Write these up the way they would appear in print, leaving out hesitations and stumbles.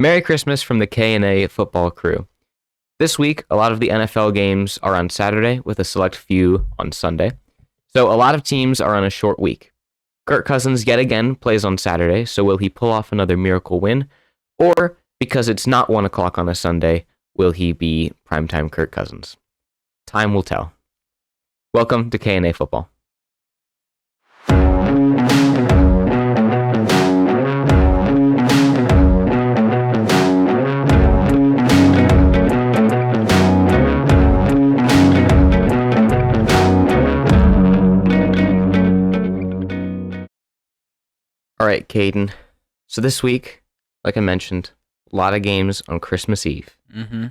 Merry Christmas from the K&A football crew. This week, a lot of the NFL games are on Saturday with a select few on Sunday. So a lot of teams are on a short week. Kirk Cousins yet again plays on Saturday, so will he pull off another miracle win? Or, because it's not 1 o'clock on a Sunday, will he be primetime Kirk Cousins? Time will tell. Welcome to K&A Football. All right, Caden. So this week, like I mentioned, a lot of games on Christmas Eve. Mm-hmm.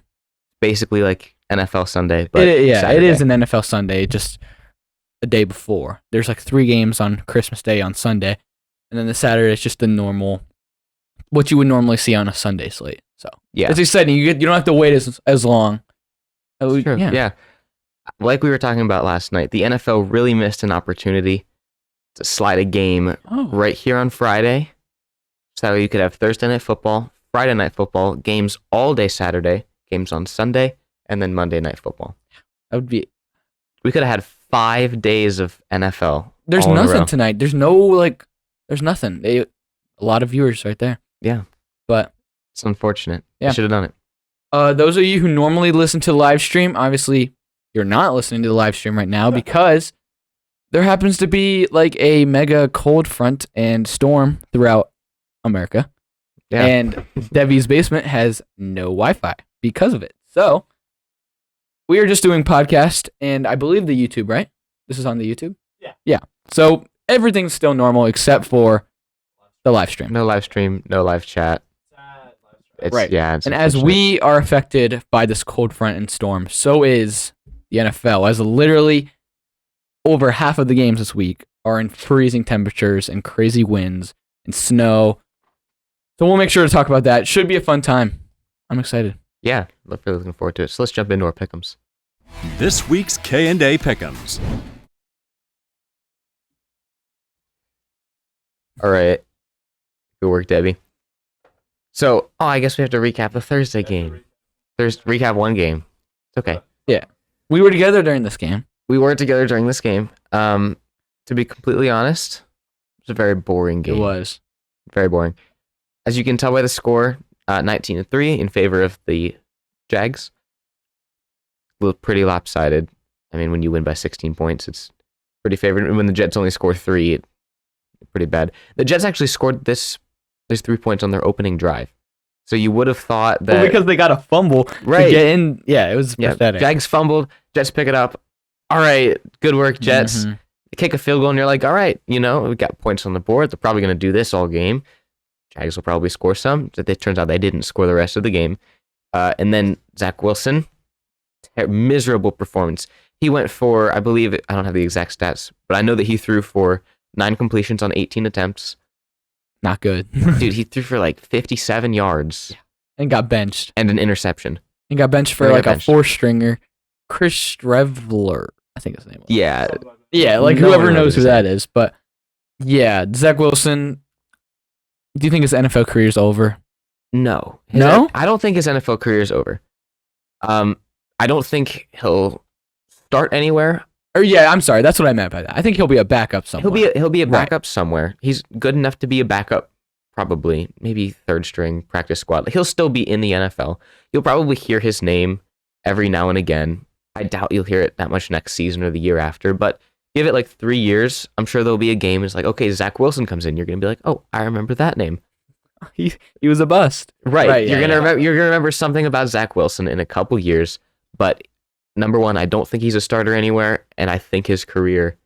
Basically like NFL Sunday, but it Saturday. is an NFL Sunday, just a day before. There's like 3 games on Christmas Day on Sunday, and then the Saturday is just the normal, what you would normally see on a Sunday slate. So Yeah. it's exciting. You don't have to wait as long. True. Yeah. Like we were talking about last night, the NFL really missed an opportunity to slide a game right here on Friday. So you could have Thursday Night Football, Friday Night Football, games all day Saturday, games on Sunday, and then Monday Night Football. That would be. We could have had 5 days of NFL. There's nothing tonight. There's nothing. A lot of viewers right there. Yeah. But it's unfortunate. Yeah. I should have done it. Those of you who normally listen to the live stream, obviously you're not listening to the live stream right now because there happens to be like a mega cold front and storm throughout America. Yeah. And Debbie's basement has no Wi-Fi because of it. So we are just doing podcast and I believe the YouTube, right? This is on the YouTube? Yeah. Yeah. So everything's still normal except for the live stream. No live stream, no live chat. Right. Yeah. It's and as we are affected by this cold front and storm, so is the NFL. As literally over half of the games this week are in freezing temperatures and crazy winds and snow. So we'll make sure to talk about that. Should be a fun time. I'm excited. Yeah, really looking forward to it. So let's jump into our pick'ems. This week's K&A Pick'ems. All right. Good work, Debbie. So, I guess we have to recap the Thursday game. Recap one game. It's okay. Yeah. We were together during this game. We were together during this game. To be completely honest, it was a very boring game. It was. Very boring. As you can tell by the score, 19-3 in favor of the Jags. Pretty lopsided. I mean, when you win by 16 points, it's pretty favored. When the Jets only score 3, it's pretty bad. The Jets actually scored there's 3 points on their opening drive. So you would have thought that... Well, because they got a fumble right. to get in. Yeah, it was pathetic. Jags fumbled. Jets pick it up. All right, good work, Jets. Mm-hmm. Kick a field goal, and you're like, all right, we got points on the board. They're probably going to do this all game. Jags will probably score some. It turns out they didn't score the rest of the game. And then Zach Wilson, miserable performance. He went for, I believe, I don't have the exact stats, but I know that he threw for 9 completions on 18 attempts. Not good. Dude, he threw for like 57 yards. Yeah. And got benched. And an interception. And got benched for like a 4-stringer. Chris Strevler, I think his name was. Yeah. Yeah, like whoever knows who that is. But yeah, Zach Wilson, do you think his NFL career is over? No. No? I don't think his NFL career is over. I don't think he'll start anywhere. Or yeah, I'm sorry, that's what I meant by that. I think he'll be a backup somewhere. He'll be a backup somewhere. He's good enough to be a backup, probably, maybe 3rd string practice squad. He'll still be in the NFL. You'll probably hear his name every now and again. I doubt you'll hear it that much next season or the year after, but give it like 3 years. I'm sure there'll be a game. It's like, okay, Zach Wilson comes in. You're gonna be like, oh, I remember that name. He was a bust. Right. You're gonna remember something about Zach Wilson in a couple years, but. Number one, I don't think he's a starter anywhere, and I think his career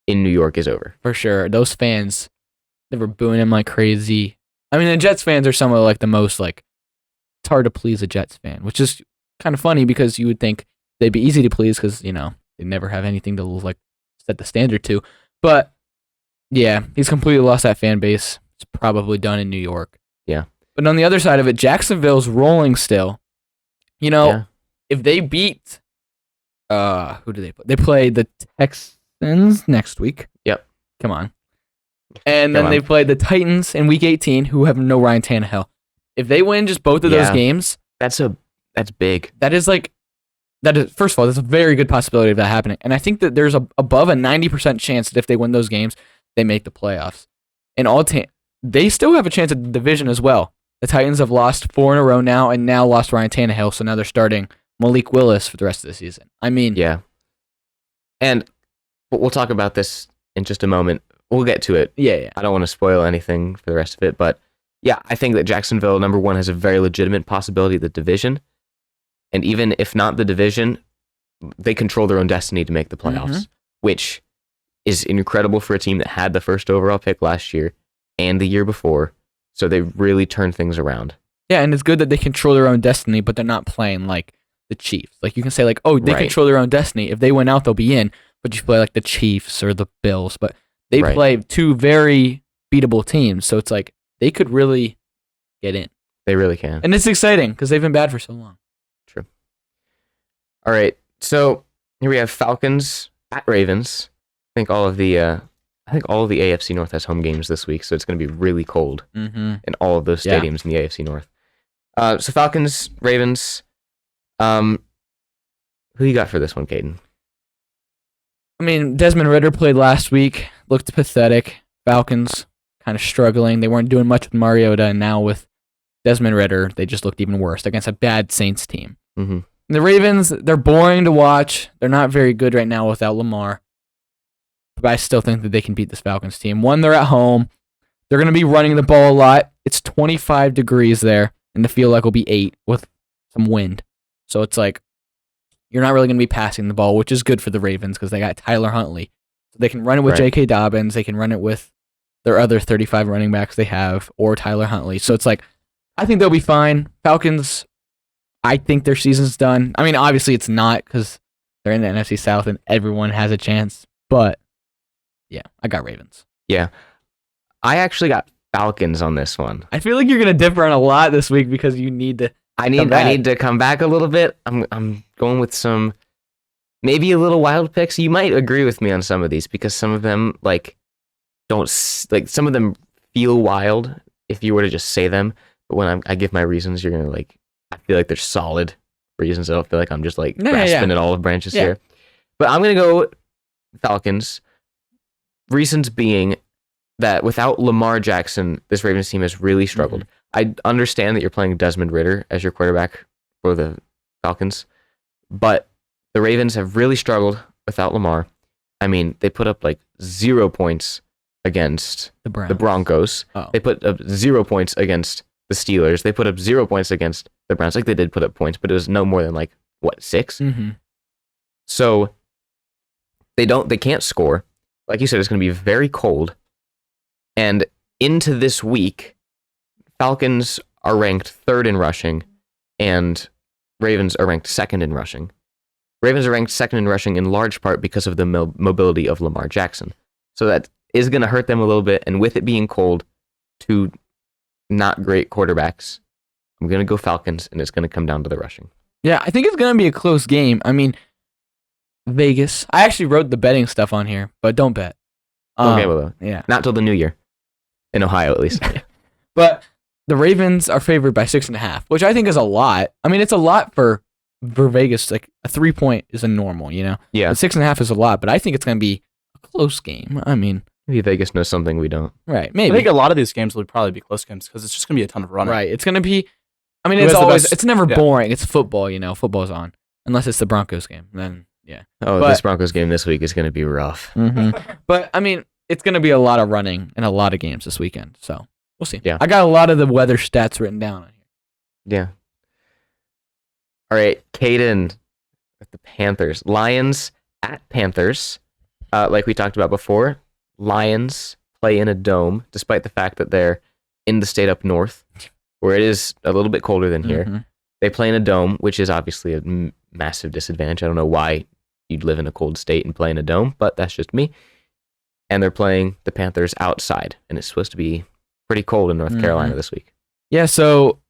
in New York is over. For sure. Those fans, they were booing him like crazy. I mean, the Jets fans are some of like the most like, it's hard to please a Jets fan, which is kind of funny because you would think they'd be easy to please because, they never have anything to like set the standard to. But yeah, he's completely lost that fan base. It's probably done in New York. Yeah. But on the other side of it, Jacksonville's rolling still. If they beat... who do they play? They play the Texans next week. Yep. Come on. And then they play the Titans in week 18, who have no Ryan Tannehill. If they win just both of those games, that's big. that is first of all, there's a very good possibility of that happening. And I think that there's above a 90% chance that if they win those games, they make the playoffs. And they still have a chance at the division as well. The Titans have lost 4 in a row now, and now lost Ryan Tannehill, so now they're starting Malik Willis for the rest of the season. I mean... Yeah. And we'll talk about this in just a moment. We'll get to it. Yeah. I don't want to spoil anything for the rest of it, but yeah, I think that Jacksonville, number one, has a very legitimate possibility of the division. And even if not the division, they control their own destiny to make the playoffs, which is incredible for a team that had the first overall pick last year and the year before. So they really turned things around. Yeah, and it's good that they control their own destiny, but they're not playing like the Chiefs. Like you can say like, oh, they control their own destiny. If they win out, they'll be in. But you play like the Chiefs or the Bills. But they play two very beatable teams. So it's like they could really get in. They really can. And it's exciting because they've been bad for so long. True. All right. So here we have Falcons at Ravens. I think all of the AFC North has home games this week, so it's going to be really cold in all of those stadiums in the AFC North. So Falcons, Ravens. Who you got for this one, Caden? I mean, Desmond Ridder played last week. Looked pathetic. Falcons kind of struggling. They weren't doing much with Mariota, and now with Desmond Ridder, they just looked even worse against a bad Saints team. Mm-hmm. The Ravens, they're boring to watch. They're not very good right now without Lamar. But I still think that they can beat this Falcons team. One, they're at home. They're going to be running the ball a lot. It's 25 degrees there, and the feel like will be 8 with some wind. So it's like you're not really going to be passing the ball, which is good for the Ravens because they got Tyler Huntley. So they can run it with J.K. Dobbins. They can run it with their other 35 running backs they have, or Tyler Huntley. So it's like, I think they'll be fine. Falcons, I think their season's done. I mean, obviously it's not because they're in the NFC South and everyone has a chance. But, yeah, I got Ravens. Yeah. I actually got Falcons on this one. I feel like you're going to differ on a lot this week because you need to I need to come back a little bit. I'm going with some maybe a little wild picks. You might agree with me on some of these because some of them some of them feel wild if you were to just say them. But when I give my reasons, you're gonna I feel like they're solid reasons. I don't feel like I'm just grasping at olive branches here. But I'm gonna go Falcons. Reasons being that without Lamar Jackson, this Ravens team has really struggled. Mm-hmm. I understand that you're playing Desmond Ridder as your quarterback for the Falcons, but the Ravens have really struggled without Lamar. I mean, they put up 0 points against the Broncos. Oh. They put up 0 points against the Steelers. They put up 0 points against the Browns. They did put up points, but it was no more than 6? Mm-hmm. So they can't score. Like you said, it's going to be very cold. And into this week, Falcons are ranked 3rd in rushing, and Ravens are ranked 2nd in rushing. Ravens are ranked 2nd in rushing in large part because of the mobility of Lamar Jackson. So that is going to hurt them a little bit, and with it being cold, 2 not great quarterbacks, I'm going to go Falcons, and it's going to come down to the rushing. Yeah, I think it's going to be a close game. I mean, Vegas. I actually wrote the betting stuff on here, but don't bet. Okay, well, yeah. Not till the new year. In Ohio, at least. But the Ravens are favored by 6.5, which I think is a lot. I mean, it's a lot for Vegas. A 3-point is a normal, Yeah. But 6.5 is a lot, but I think it's going to be a close game. I mean, maybe Vegas knows something we don't. Right, maybe. I think a lot of these games will probably be close games because it's just going to be a ton of running. Right, it's going to be. I mean, it's never boring. It's football, Football's on, unless it's the Broncos game. Then this Broncos game this week is going to be rough. Mm-hmm. But I mean, it's going to be a lot of running and a lot of games this weekend. So we'll see. Yeah. I got a lot of the weather stats written down on here. Yeah. All right, Caden with the Panthers. Lions at Panthers. Like we talked about before, Lions play in a dome, despite the fact that they're in the state up north, where it is a little bit colder than here. Mm-hmm. They play in a dome, which is obviously a massive disadvantage. I don't know why you'd live in a cold state and play in a dome, but that's just me. And they're playing the Panthers outside, and it's supposed to be pretty cold in North Carolina this week. Yeah, so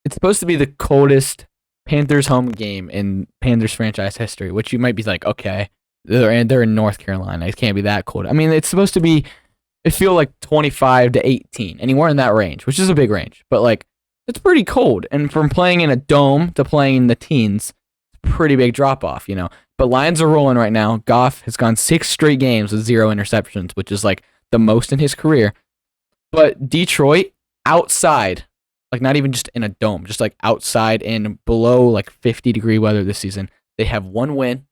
it's supposed to be the coldest Panthers home game in Panthers franchise history, which you might be like, okay, they're in North Carolina. It can't be that cold. I mean, it's supposed to be, it feels like 25 to 18, anywhere in that range, which is a big range. But it's pretty cold. And from playing in a dome to playing in the teens, pretty big drop off, you know. But Lions are rolling right now. Goff has gone 6 straight games with 0 interceptions, which is like the most in his career. But Detroit, outside, like not even just in a dome, just like outside and below like 50-degree weather this season, they have 1 win,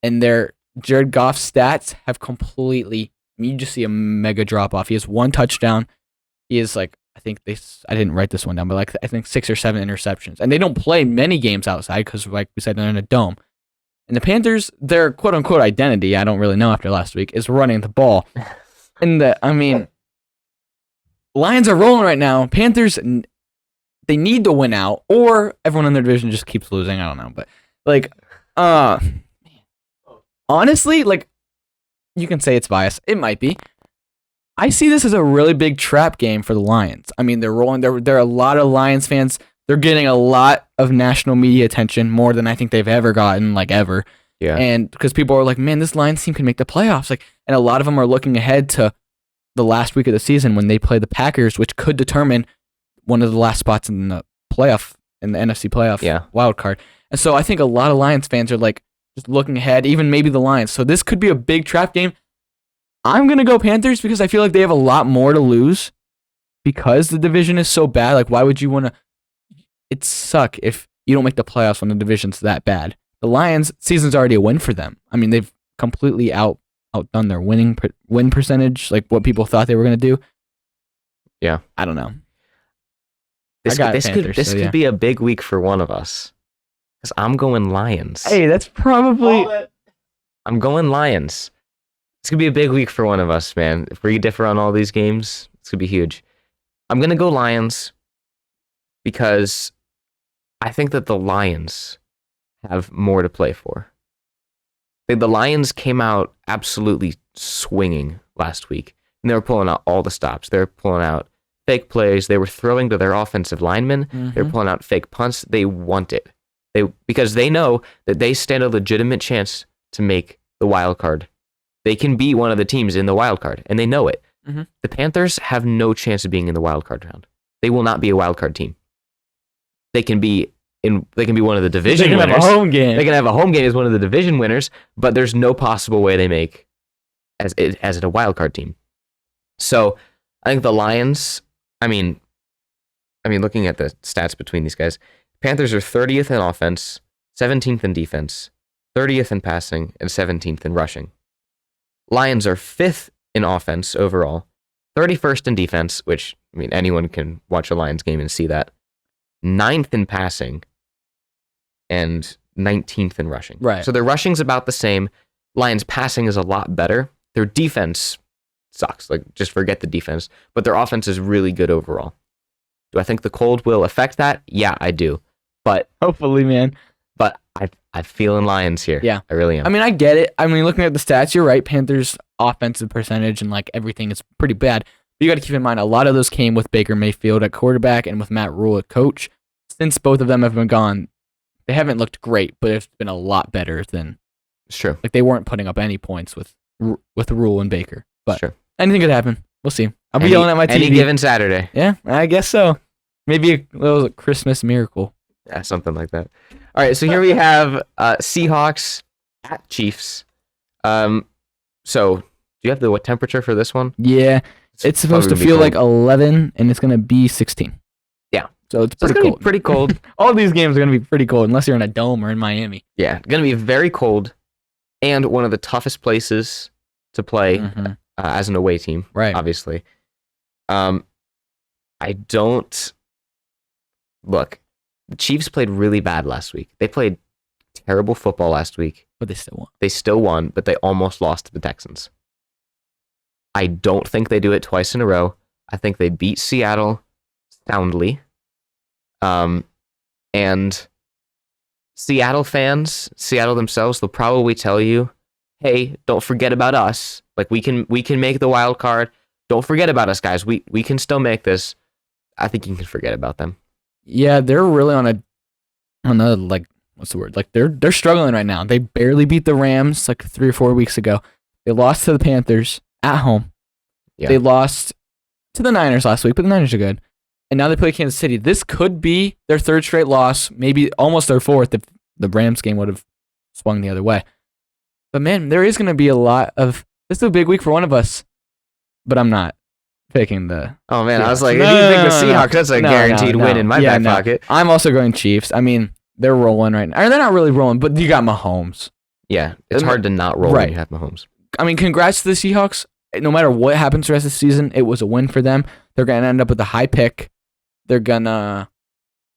and their Jared Goff's stats have completely, I mean, you just see a mega drop off. He has 1 touchdown. He is like, I didn't write this one down, but like I think 6 or 7 interceptions. And they don't play many games outside because, like we said, they're in a dome. And the Panthers, their quote unquote identity, I don't really know after last week, is running the ball. And Lions are rolling right now. Panthers, they need to win out, or everyone in their division just keeps losing. I don't know, but like, honestly, like, you can say it's biased. It might be. I see this as a really big trap game for the Lions. I mean, they're rolling. There are a lot of Lions fans. They're getting a lot of national media attention, more than I think they've ever gotten, like ever. Yeah. And because people are like, man, this Lions team can make the playoffs. Like, and a lot of them are looking ahead to the last week of the season when they play the Packers, which could determine one of the last spots in the playoff, in the NFC playoff wild card. And so I think a lot of Lions fans are like just looking ahead, even maybe the Lions. So this could be a big trap game. I'm going to go Panthers because I feel like they have a lot more to lose because the division is so bad. Like, why would you want to? It'd suck if you don't make the playoffs when the division's that bad. The Lions, season's already a win for them. I mean, they've completely outdone their win percentage, like what people thought they were going to do. Yeah. I don't know. This could be a big week for one of us. Because I'm going Lions. Hey, that's probably... I'm going Lions. It's going to be a big week for one of us, man. If we differ on all these games, it's going to be huge. I'm going to go Lions because I think that the Lions have more to play for. The Lions came out absolutely swinging last week, and they were pulling out all the stops. They were pulling out fake plays. They were throwing to their offensive linemen. Mm-hmm. They were pulling out fake punts. They want it. Because they know that they stand a legitimate chance to make the wild card. They can be one of the teams in the wild card, and they know it. Mm-hmm. The Panthers have no chance of being in the wild card round. They will not be a wild card team. They can be one of the division winners. They can have a home game. They can have a home game as one of the division winners, but there's no possible way they make as a wild card team. So I think the Lions. I mean, looking at the stats between these guys, Panthers are 30th in offense, 17th in defense, 30th in passing, and 17th in rushing. Lions are 5th in offense overall, 31st in defense, which, I mean, anyone can watch a Lions game and see that. 9th in passing, and 19th in rushing. Right. So their rushing's about the same. Lions' passing is a lot better. Their defense sucks. Like, just forget the defense. But their offense is really good overall. Do I think the cold will affect that? Yeah, I do. But hopefully, man. But I'm feeling Lions here. Yeah. I really am. I mean, I get it. I mean, looking at the stats, you're right. Panthers' offensive percentage and like everything is pretty bad. But you got to keep in mind, a lot of those came with Baker Mayfield at quarterback and with Matt Rule at coach. Since both of them have been gone, they haven't looked great, but it's been a lot better than. It's true. Like, they weren't putting up any points with Rule and Baker. But sure. Anything could happen. We'll see. I'll be yelling at my TV. Any given Saturday. Yeah, I guess so. Maybe a little Christmas miracle. Yeah, something like that. All right, so here we have Seahawks at Chiefs. So, do you have what temperature for this one? Yeah, it's supposed to feel like 11, and it's going to be 16. Yeah. So it's pretty cold. Pretty cold. All these games are going to be pretty cold, unless you're in a dome or in Miami. Yeah, going to be very cold, and one of the toughest places to play as an away team, right? Obviously. I don't... Look, the Chiefs played really bad last week. They played terrible football last week. But they still won. They still won, but they almost lost to the Texans. I don't think they do it twice in a row. I think they beat Seattle soundly. And Seattle fans, Seattle themselves, they'll probably tell you, hey, don't forget about us. Like, we can make the wild card. Don't forget about us, guys. We can still make this. I think you can forget about them. Yeah, they're really on a like, what's the word? Like, they're struggling right now. They barely beat the Rams like 3 or 4 weeks ago. They lost to the Panthers at home. Yeah. They lost to the Niners last week, but the Niners are good. and now they play Kansas City. This could be their third straight loss, maybe almost their fourth if the Rams game would have swung the other way. But man, there is going to be a lot of. This is a big week for one of us, but I'm not picking the. Oh man, I was Seahawks. like, No, if you pick no, the no, no. Seahawks, that's a No, guaranteed no, win no. in my Yeah, back no. pocket. I'm also going Chiefs. I mean, they're rolling right now. Or they're not really rolling, but you got Mahomes. Yeah, it's hard to not roll Right. when you have Mahomes. I mean, congrats to the Seahawks. No matter what happens the rest of the season, it was a win for them. They're going to end up with a high pick. They're going to,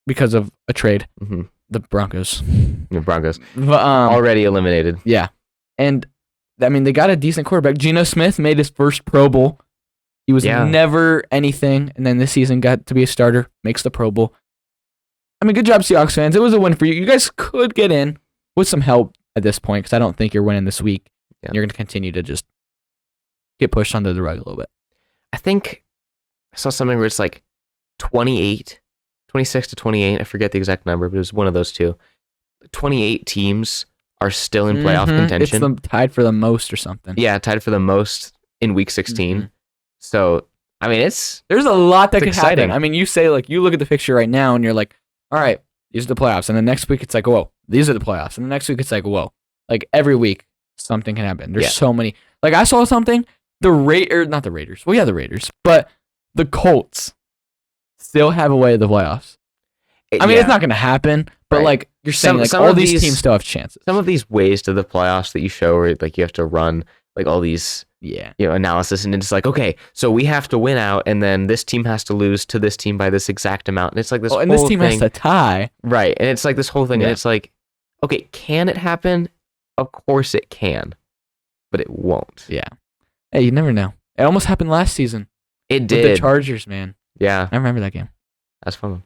because of a trade, Mm-hmm. the Broncos. The Broncos But, already eliminated. yeah. And, I mean, they got a decent quarterback. Geno Smith made his first Pro Bowl. He was Yeah. never anything, and then this season got to be a starter, makes the Pro Bowl. I mean, good job, Seahawks fans. It was a win for you. You guys could get in with some help at this point because I don't think you're winning this week. Yeah. You're going to continue to just get pushed under the rug a little bit. I think I saw something where it's like 26 to 28. I forget the exact number, but it was one of those two. 28 teams are still in playoff contention. It's tied for the most or something. Yeah, tied for the most in week 16. Mhm. So, I mean, it's There's a lot that It's could exciting. happen. I mean, you say, like, you look at the picture right now and you're like, all right, these are the playoffs. And the next week it's like, whoa, these are the playoffs. And the next week it's like, whoa. Like, every week something can happen. There's Yeah. so many. Like, I saw something, not the Raiders. Well, yeah, the Raiders. But the Colts still have a way to the playoffs. I mean, yeah. it's not going to happen, but, Right. like, you're saying, like, some all of these these- teams still have chances. Some of these ways to the playoffs that you show where like you have to run like all these Yeah. analysis, and it's like, okay, so we have to win out, and then this team has to lose to this team by this exact amount, and it's like this Oh, whole and this team thing, has to tie. right? And it's like this whole thing, Yeah. and it's like, okay, can it happen? Of course it can, but it won't. Yeah. Hey, you never know. It almost happened last season It with did. the Chargers, man. Yeah, I remember that game. that's fun.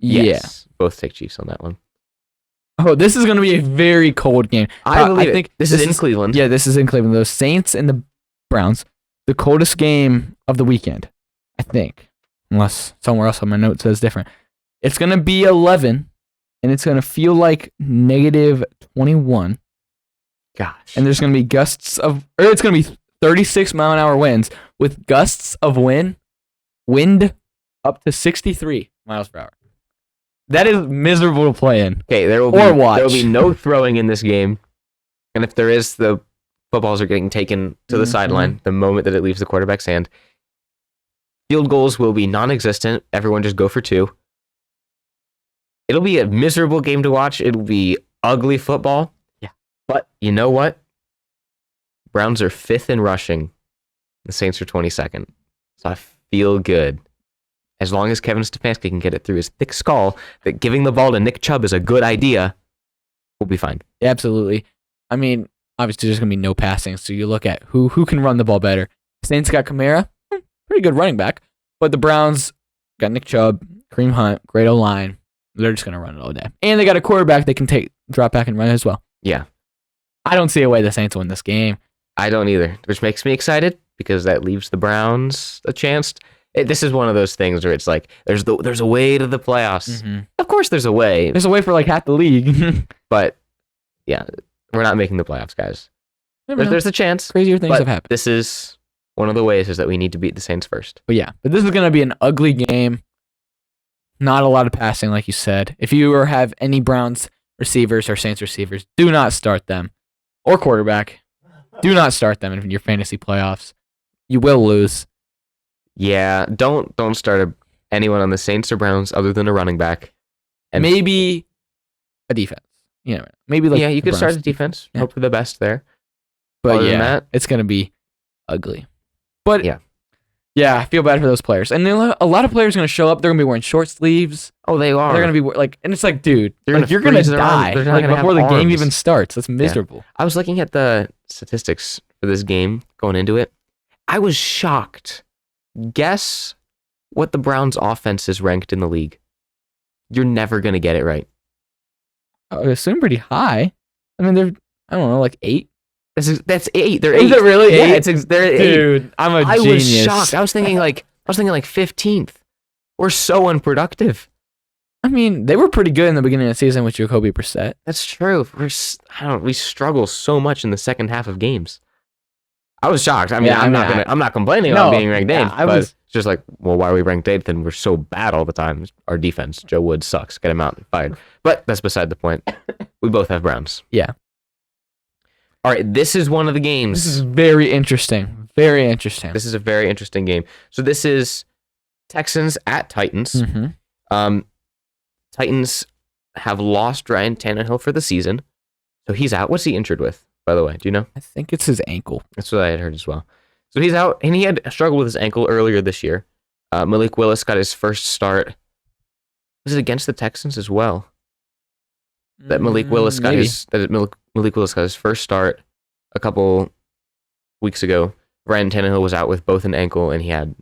Yeah. Yes, both take Chiefs on that one. Oh, this is going to be a very cold game. I believe think this is in Cleveland. Yeah, this is in Cleveland. The Saints and the Browns, the coldest game of the weekend, I think, unless somewhere else on my note says different. It's going to be 11, and it's going to feel like negative 21, Gosh, and there's going to be it's going to be 36-mile-an-hour winds with gusts of wind up to 63 miles per hour. That is miserable to play in. okay, there will watch. be no throwing in this game, and if there is, the footballs are getting taken to the Mhm. sideline the moment that it leaves the quarterback's hand. Field goals will be non-existent. Everyone just go for two. It'll be a miserable game to watch. It'll be ugly football. Yeah. But you know what? Browns are 5th in rushing. The Saints are 22nd. So I feel good. As long as Kevin Stefanski can get it through his thick skull that giving the ball to Nick Chubb is a good idea, we'll be fine. Absolutely. I mean, obviously there's going to be no passing, so you look at who can run the ball better. Saints got Kamara, pretty good running back, but the Browns got Nick Chubb, Kareem Hunt, great O-line. They're just going to run it all day. And they got a quarterback they can drop back and run as well. Yeah. I don't see a way the Saints win this game. I don't either, which makes me excited because that leaves the Browns a chance. This is one of those things where it's like there's a way to the playoffs. Mm-hmm. Of course, there's a way, There's a way for like half the league. but yeah, we're not making the playoffs, guys. There's a chance. Crazier things But have happened. this is one of the ways is that we need to beat the Saints first. But yeah, this is going to be an ugly game. Not a lot of passing, like you said. If you have any Browns receivers or Saints receivers, do not start them. Or quarterback. Do not start them in your fantasy playoffs. You will lose. Yeah, don't start anyone on the Saints or Browns other than a running back. And Maybe a defense. You know, maybe like yeah, you the could start Browns the defense. Yeah. Hope for the best there. But Other than yeah, that- it's going to be ugly. But Yeah. yeah, I feel bad for those players. And then a lot of players are going to show up. They're going to be wearing short sleeves. Oh, they are. They're going to be like, and it's like, dude, They're like, gonna you're going to freeze their arms. die They're not like, gonna have before the game arms. even starts. That's miserable. I was looking at the statistics for this game going into it. I was shocked. Guess what the Browns' offense is ranked in the league. You're never going to get it right. I would assume pretty high. I mean, they're, I don't know, like 8. That's 8. They're Is 8. it really Yeah, 8? they're 8. Dude, I'm a I genius. was shocked. I was thinking like 15th. We're so unproductive. I mean, they were pretty good in the beginning of the season with Jacoby Brissett. That's true. We struggle so much in the second half of games. I was shocked. I mean, Yeah, I'm not complaining No, about being ranked yeah, 8th, I but was It's just like, well, why are we ranked 8th and we're so bad all the time? Our defense, Joe Woods sucks. Get him out and fired. But that's beside the point. We both have Browns. Yeah. All right, this is one of the games. This is very interesting. Very interesting. This is a very interesting game. So this is Texans at Titans. Mm-hmm. Titans have lost Ryan Tannehill for the season. So he's out. What's he injured with, by the way? Do you know? I think it's his ankle. That's what I had heard as well. So he's out, and he had struggled with his ankle earlier this year. Malik Willis got his first start. Was it against the Texans as well? That Malik Willis got Malik Willis got his first start a couple weeks ago. Ryan Tannehill was out with both an ankle, and he had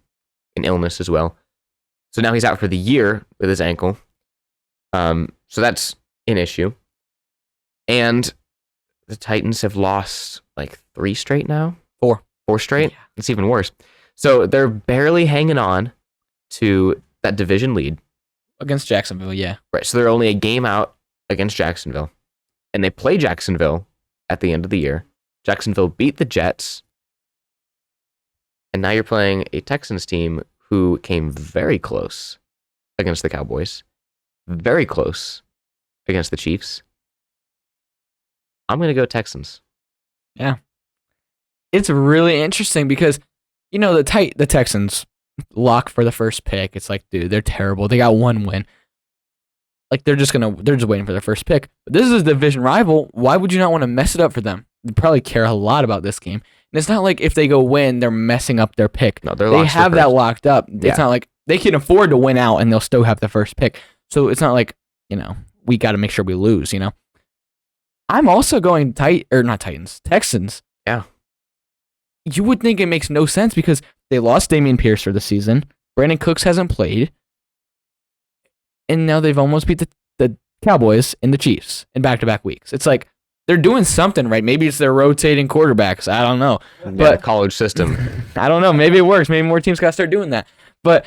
an illness as well. So now he's out for the year with his ankle. So that's an issue. And the Titans have lost like 3 straight now. 4 straight? Yeah. It's even worse. So they're barely hanging on to that division lead. Against Jacksonville, yeah. Right. So they're only a game out against Jacksonville. And they play Jacksonville at the end of the year. Jacksonville beat the Jets. And now you're playing a Texans team who came very close against the Cowboys. Very close against the Chiefs. I'm going to go Texans. Yeah. It's really interesting because, you know, the Texans lock for the first pick. It's like, dude, they're terrible. They got 1 win. Like, they're just waiting for their first pick. But this is a division rival. Why would you not want to mess it up for them? They probably care a lot about this game. And it's not like if they go win, they're messing up their pick. No, they have that locked up. Yeah. It's not like they can afford to win out and they'll still have the first pick. So it's not like, you know, we got to make sure we lose, you know? I'm also going Texans. Yeah. You would think it makes no sense because they lost Dameon Pierce for the season. Brandon Cooks hasn't played. And now they've almost beat the Cowboys and the Chiefs in back-to-back weeks. It's like they're doing something right. Maybe it's their rotating quarterbacks. I don't know. But college system. I don't know. Maybe it works. Maybe more teams got to start doing that. But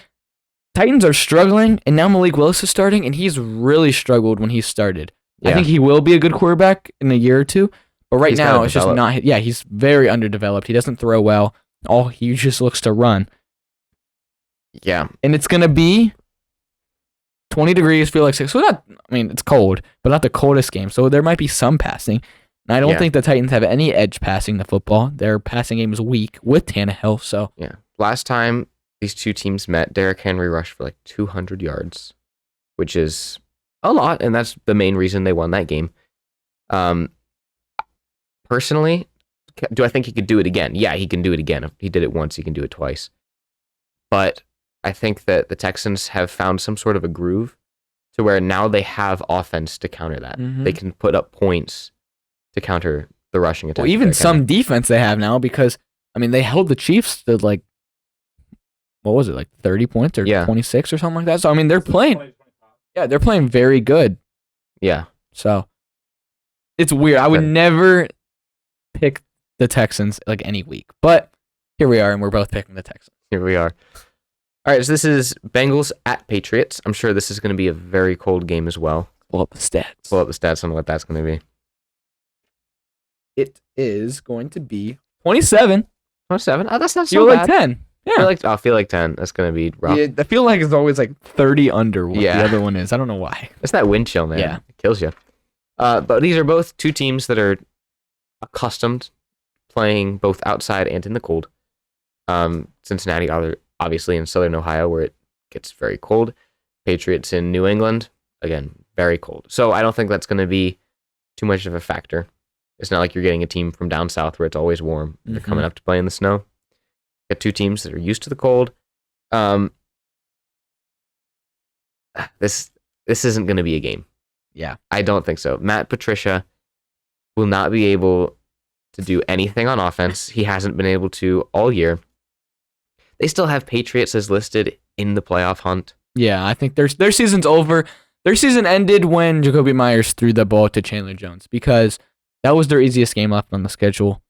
Titans are struggling, and now Malik Willis is starting, and he's really struggled when he started. Yeah. I think he will be a good quarterback in a year or two. But right now, it's just not. Yeah, he's very underdeveloped. He doesn't throw well. He just looks to run. Yeah. And it's going to be 20 degrees, feel like 6. So it's cold, but not the coldest game. So there might be some passing. And I don't think the Titans have any edge passing the football. Their passing game is weak with Tannehill. So yeah. Last time these two teams met, Derrick Henry rushed for like 200 yards, which is a lot. And that's the main reason they won that game. Personally, do I think he could do it again? Yeah, he can do it again. If he did it once, he can do it twice. But I think that the Texans have found some sort of a groove to where now they have offense to counter that. Mm-hmm. They can put up points to counter the rushing attack. Well, even some defense they have now because, they held the Chiefs to like, what was it, like 30 points or 26 or something like that? So, they're playing. Yeah, they're playing very good. Yeah. So, it's weird. I would never pick the Texans like any week. But here we are, and we're both picking the Texans. Here we are. All right, so this is Bengals at Patriots. I'm sure this is going to be a very cold game as well. Pull up the stats. Pull up the stats on what that's going to be. It is going to be 27. 27? Oh, that's not so feel bad. Like 10. Yeah. I feel like 10. That's going to be rough. Yeah, I feel like it's always like 30 under what the other one is. I don't know why. It's that wind chill, man. Yeah. It kills you. But these are both two teams that are accustomed playing both outside and in the cold. Cincinnati, obviously, in Southern Ohio, where it gets very cold. Patriots in New England, again, very cold. So I don't think that's going to be too much of a factor. It's not like you're getting a team from down south where it's always warm. Mm-hmm. They're coming up to play in the snow. You got two teams that are used to the cold. This isn't going to be a game. Yeah. I don't think so. Matt Patricia will not be able to do anything on offense. He hasn't been able to all year. They still have Patriots as listed in the playoff hunt. Yeah, I think their season's over. Their season ended when Jacoby Myers threw the ball to Chandler Jones because that was their easiest game left on the schedule.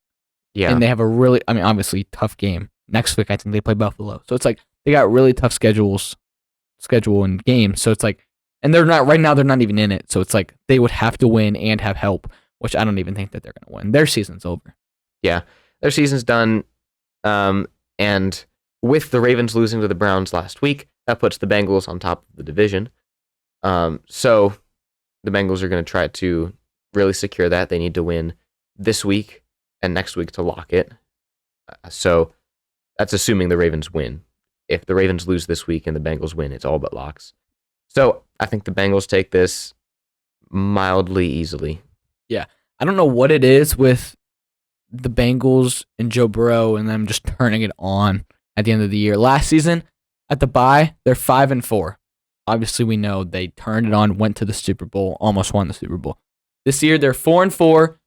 Yeah. And they have a really, obviously tough game. Next week, I think they play Buffalo. So it's like they got really tough schedule and games. So it's like, and they're not, right now, they're not even in it. So it's like they would have to win and have help, which I don't even think that they're going to win. Their season's over. Yeah. Their season's done. And with the Ravens losing to the Browns last week, that puts the Bengals on top of the division. So the Bengals are going to try to really secure that. They need to win this week and next week to lock it. So that's assuming the Ravens win. If the Ravens lose this week and the Bengals win, it's all but locks. So I think the Bengals take this mildly easily. I don't know what it is with the Bengals and Joe Burrow and them just turning it on at the end of the year. Last season, at the bye, they're 5-4. Obviously, we know they turned it on, went to the Super Bowl, almost won the Super Bowl. This year, they're 4-4.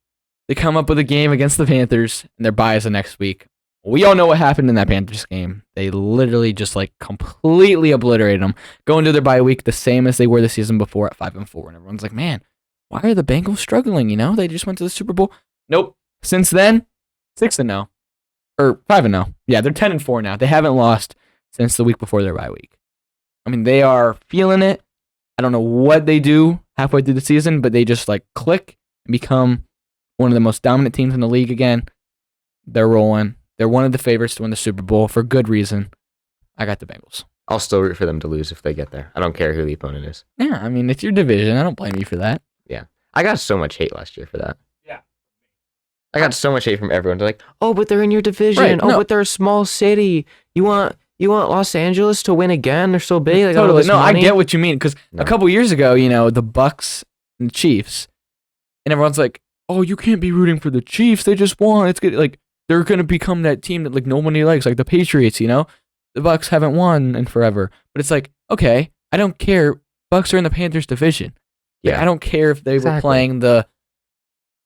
They come up with a game against the Panthers, and their bye is the next week. We all know what happened in that Panthers game. They literally just completely obliterated them, going to their bye week the same as they were the season before at 5-4. And everyone's like, man, why are the Bengals struggling? They just went to the Super Bowl. Nope. Since then, 6-0 or 5-0. Yeah, they're 10-4 now. They haven't lost since the week before their bye week. I mean, they are feeling it. I don't know what they do halfway through the season, but they just click and become one of the most dominant teams in the league again. They're rolling. They're one of the favorites to win the Super Bowl for good reason. I got the Bengals. I'll still root for them to lose if they get there. I don't care who the opponent is. Yeah, I mean, it's your division. I don't blame you for that. Yeah. I got so much hate last year for that. Yeah. I got so much hate from everyone. They're like, oh, but they're in your division. Right, but they're a small city. You want Los Angeles to win again? They're so big. They got all Totally. this No, money. I get what you mean. Because a couple years ago, the Bucks and the Chiefs, and everyone's like, oh, you can't be rooting for the Chiefs. They just won. It's good. They're going to become that team that nobody likes, like the Patriots, The Bucks haven't won in forever. But it's okay, I don't care. Bucks are in the Panthers division. Yeah. I don't care if they were playing I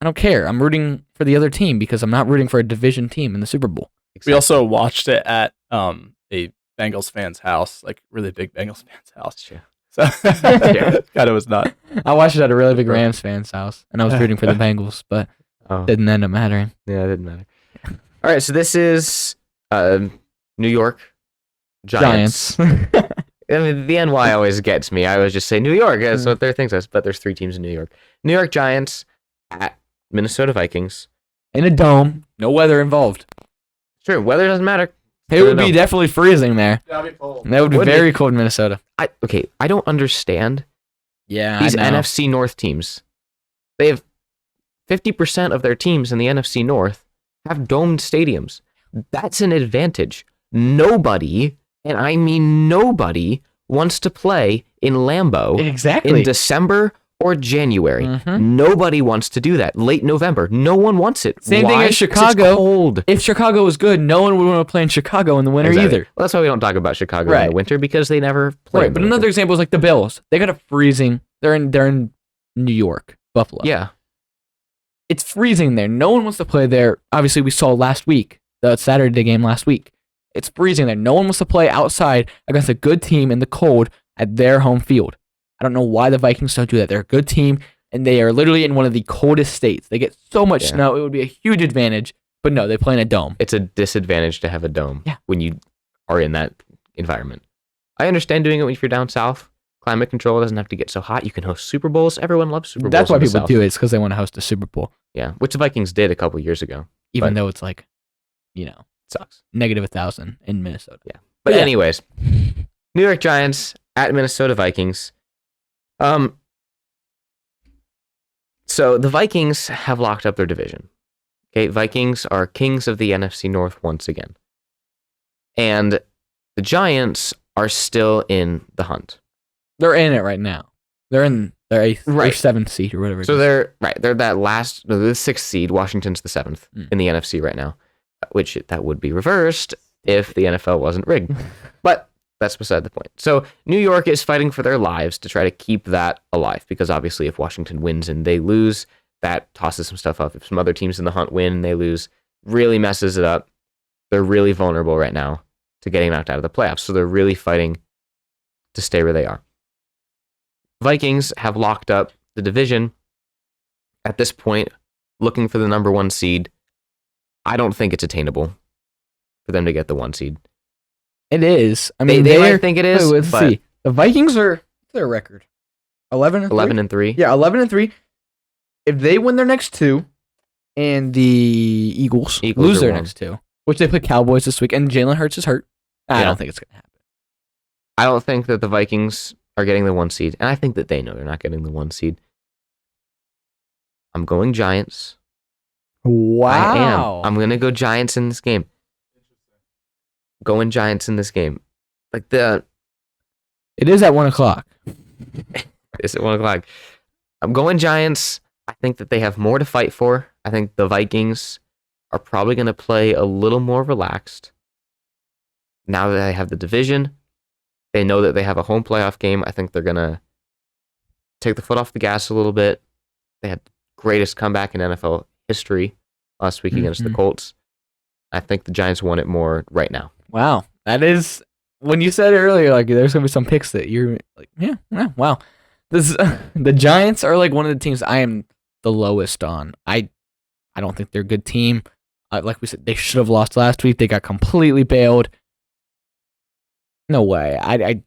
don't care. I'm rooting for the other team because I'm not rooting for a division team in the Super Bowl. We also watched it at a Bengals fan's house, really big Bengals fan's house. Sure. So God, it was not. I watched it at a really big Rams fan's house, and I was rooting for the Bengals, but didn't end up mattering. Yeah, it didn't matter. All right, so this is New York Giants. I mean, the NY always gets me. I always just say New York. That's what their thing says, but there's 3 teams in New York. New York Giants at Minnesota Vikings. In a dome, no weather involved. Sure, weather doesn't matter. It would be definitely freezing there. That'd be cold. That would be very cold in Minnesota. I don't understand these NFC North teams. They have 50% of their teams in the NFC North have domed stadiums. That's an advantage. Nobody, and I mean nobody, wants to play in Lambeau in December or January. Mm-hmm. Nobody wants to do that. Late November. No one wants it. Same thing as Chicago. It's cold. If Chicago was good, no one would want to play in Chicago in the winter either. Well, that's why we don't talk about Chicago in the winter, because they never play. Right, but another example is the Bills. They got a freezing. They're in New York, Buffalo. Yeah. It's freezing there. No one wants to play there. Obviously, we saw last week, the Saturday game last week. It's freezing there. No one wants to play outside against a good team in the cold at their home field. I don't know why the Vikings don't do that. They're a good team, and they are literally in one of the coldest states. They get so much snow. It would be a huge advantage, but no, they play in a dome. It's a disadvantage to have a dome when you are in that environment. I understand doing it if you're down south. Climate control doesn't have to get so hot. You can host Super Bowls. Everyone loves Super Bowls. That's why people do it. It's because they want to host a Super Bowl. Yeah, which the Vikings did a couple years ago. Even though it's sucks. -1,000 in Minnesota. Yeah. But anyways, New York Giants at Minnesota Vikings. So the Vikings have locked up their division. Okay, Vikings are kings of the NFC North once again. And the Giants are still in the hunt. They're in it right now. They're in their 8th or 7th seed or whatever. So they're that the 6th seed. Washington's the 7th in the NFC right now, which that would be reversed if the NFL wasn't rigged. But that's beside the point. So New York is fighting for their lives to try to keep that alive, because obviously if Washington wins and they lose, that tosses some stuff up. If some other teams in the hunt win and they lose, really messes it up. They're really vulnerable right now to getting knocked out of the playoffs. So they're really fighting to stay where they are. Vikings have locked up the division at this point, looking for the number 1 seed. I don't think it's attainable for them to get the 1 seed. It is. I mean, they might think it is. Let's see. The Vikings are, what's their record? 11-3? 11-3. Yeah, 11-3. If they win their next 2, and the Eagles lose their next 2, which they play Cowboys this week, and Jalen Hurts is hurt. I Yeah. don't think it's gonna happen. I don't think that the Vikings are getting the 1 seed, and I think that they know they're not getting the 1 seed. I'm going Giants. I am. I'm gonna go Giants in this game. Going Giants in this game. Like It is at 1:00. it's at 1:00. I'm going Giants. I think that they have more to fight for. I think the Vikings are probably gonna play a little more relaxed. Now that they have the division, they know that they have a home playoff game. I think they're gonna take the foot off the gas a little bit. They had the greatest comeback in NFL history last week against the Mhm. Colts. I think the Giants won it more right now. Wow, that is when you said earlier, like there's gonna be some picks that you're like, yeah, wow. This the Giants are like one of the teams I am the lowest on. I don't think they're a good team. Like we said, they should have lost last week. They got completely bailed. No way. I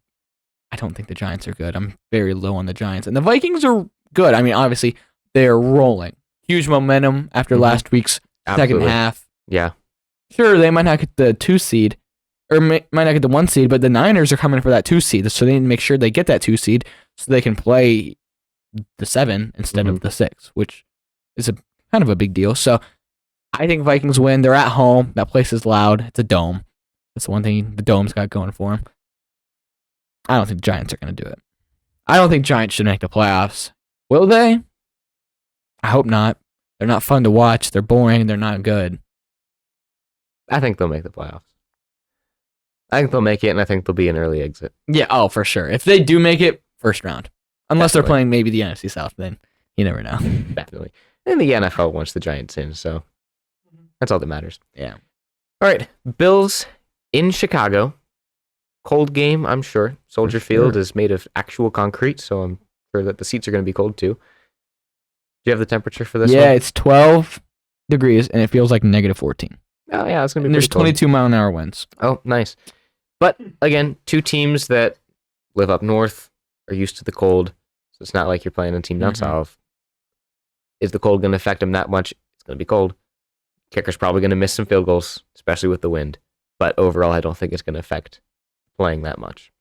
don't think the Giants are good. I'm very low on the Giants, and the Vikings are good. I mean, obviously they're rolling. Huge momentum after Mhm. last week's Absolutely. second half. Yeah. Sure, they might not get the 2 seed, or might not get the 1 seed, but the Niners are coming for that 2 seed, so they need to make sure they get that 2 seed so they can play the 7 instead of the 6, which is a kind of a big deal. So I think Vikings win. They're at home. That place is loud. It's a dome. That's the one thing the dome's got going for them. I don't think the Giants are going to do it. I don't think Giants should make the playoffs. Will they? I hope not. They're not fun to watch. They're boring. They're not good. I think they'll make the playoffs. I think they'll make it, and I think they'll be an early exit. Yeah, oh, for sure. If they do make it, first round. Unless they're Definitely. playing maybe the NFC South, then you never know. Definitely. And the NFL wants the Giants in, so that's all that matters. Yeah. All right. Bills in Chicago. Cold game, I'm sure. Soldier Field is made of actual concrete, so I'm sure that the seats are going to be cold too. Do you have the temperature for this Yeah, one? it's 12 degrees and it feels like negative 14. Oh, yeah, it's going to And be there's pretty cold. 22-mile-an-hour winds. Oh, nice. But again, two teams that live up north are used to the cold, so it's not like you're playing a team down Mhm. south. Is the cold going to affect them that much? It's going to be cold. Kicker's probably going to miss some field goals, especially with the wind. But overall, I don't think it's going to affect playing that much.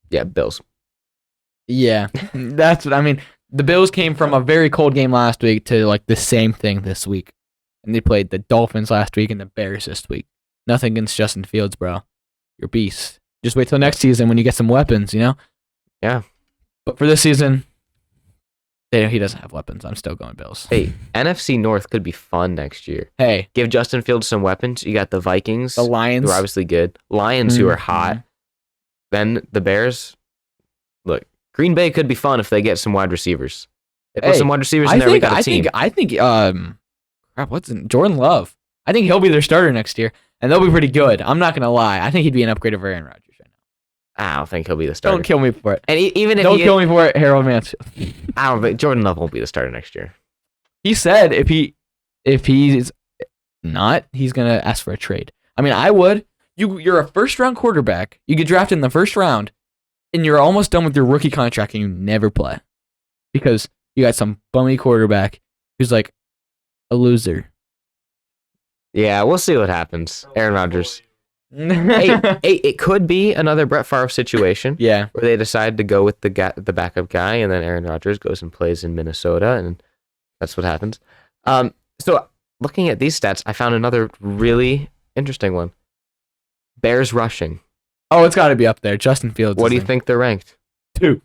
Yeah, Bills. Yeah, that's what I mean. The Bills came from a very cold game last week to like the same thing this week. And they played the Dolphins last week and the Bears this week. Nothing against Justin Fields, bro. You're a beast. Just wait till next season when you get some weapons, you know? Yeah. But for this season, he doesn't have weapons. I'm still going Bills. Hey, NFC North could be fun next year. Hey, Give Justin Fields some weapons. You got the Vikings, the Lions. who are obviously good. Lions, who are Mhm. hot. Then the Bears. Look, Green Bay could be fun if they get some wide receivers. They put Hey, some wide receivers in there. We got a team. I think, crap, Jordan Love. I think he'll be their starter next year, and they'll be pretty good. I'm not gonna lie. I think he'd be an upgrade over Aaron Rodgers right now. I don't think he'll be the starter. Don't kill me for it. And even if Don't kill me for it, Harold Mansfield. I don't think Jordan Love won't be the starter next year. He said if he's not, he's gonna ask for a trade. I mean, I would. You're a first round quarterback. You get drafted in the first round, and you're almost done with your rookie contract, and you never play because you got some bummy quarterback who's like a loser. Yeah, we'll see what happens. Aaron Rodgers. Hey, it could be another Brett Favre situation Yeah. where they decide to go with the backup guy, and then Aaron Rodgers goes and plays in Minnesota, and that's what happens. So looking at these stats, I found another really interesting one. Bears rushing. Oh, it's got to be up there. Justin Fields. What is do you like think they're ranked? 2.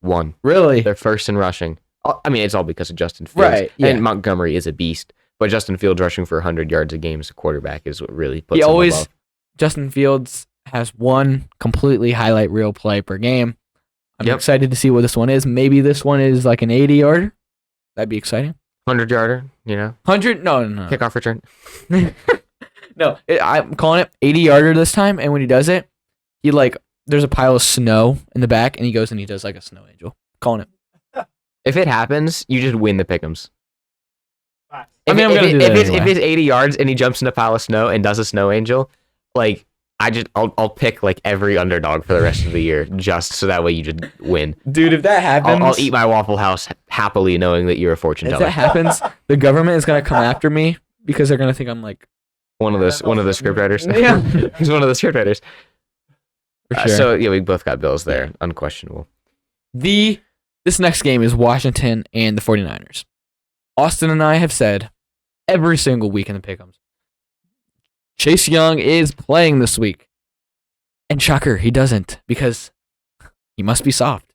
1. Really? They're first in rushing. I mean, it's all because of Justin Fields. Right, yeah. And Montgomery is a beast. But Justin Fields rushing for 100 yards a game as a quarterback is what really puts him above. Justin Fields has one completely highlight reel play per game. I'm Yep. excited to see what this one is. Maybe this one is like an 80-yarder. That'd be exciting. 100-yarder, 100? No. kickoff return. No, I'm calling it 80-yarder this time. And when he does it, there's a pile of snow in the back, and he goes and he does like a snow angel. Calling it. If it happens, you just win the pick'ems. I mean, I'm gonna do that if anyway. it's 80 yards and he jumps in a pile of snow and does a snow angel, like I'll pick like every underdog for the rest of the year just so that way you just win. Dude, if that happens, I'll eat my Waffle House happily knowing that you're a fortune if teller. that happens, the government is gonna come after me because they're gonna think I'm like One of the script writers. Yeah. He's one of the script writers. For sure. So yeah, we both got Bills there. Unquestionable. This next game is Washington and the 49ers. Austin and I have said every single week in the pick'ems, Chase Young is playing this week. And shocker, he doesn't because he must be soft.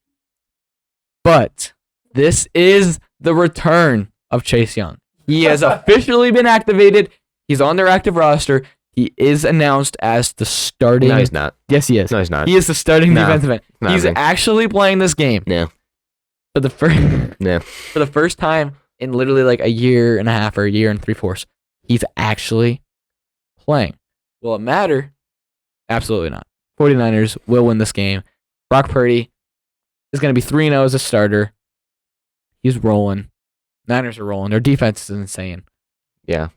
But this is the return of Chase Young. He has officially been activated. He's on their active roster. He is announced as the starting. No, he's not. Yes, he is. No, he's not. He is the starting defensive end. not He's me. actually playing this game No. for the first No. for the first time in literally like a year and a half or a year and 3/4. He's actually playing. Will it matter? Absolutely not. 49ers will win this game. Brock Purdy is going to be 3-0 as a starter. He's rolling. Niners are rolling. Their defense is insane. Yeah.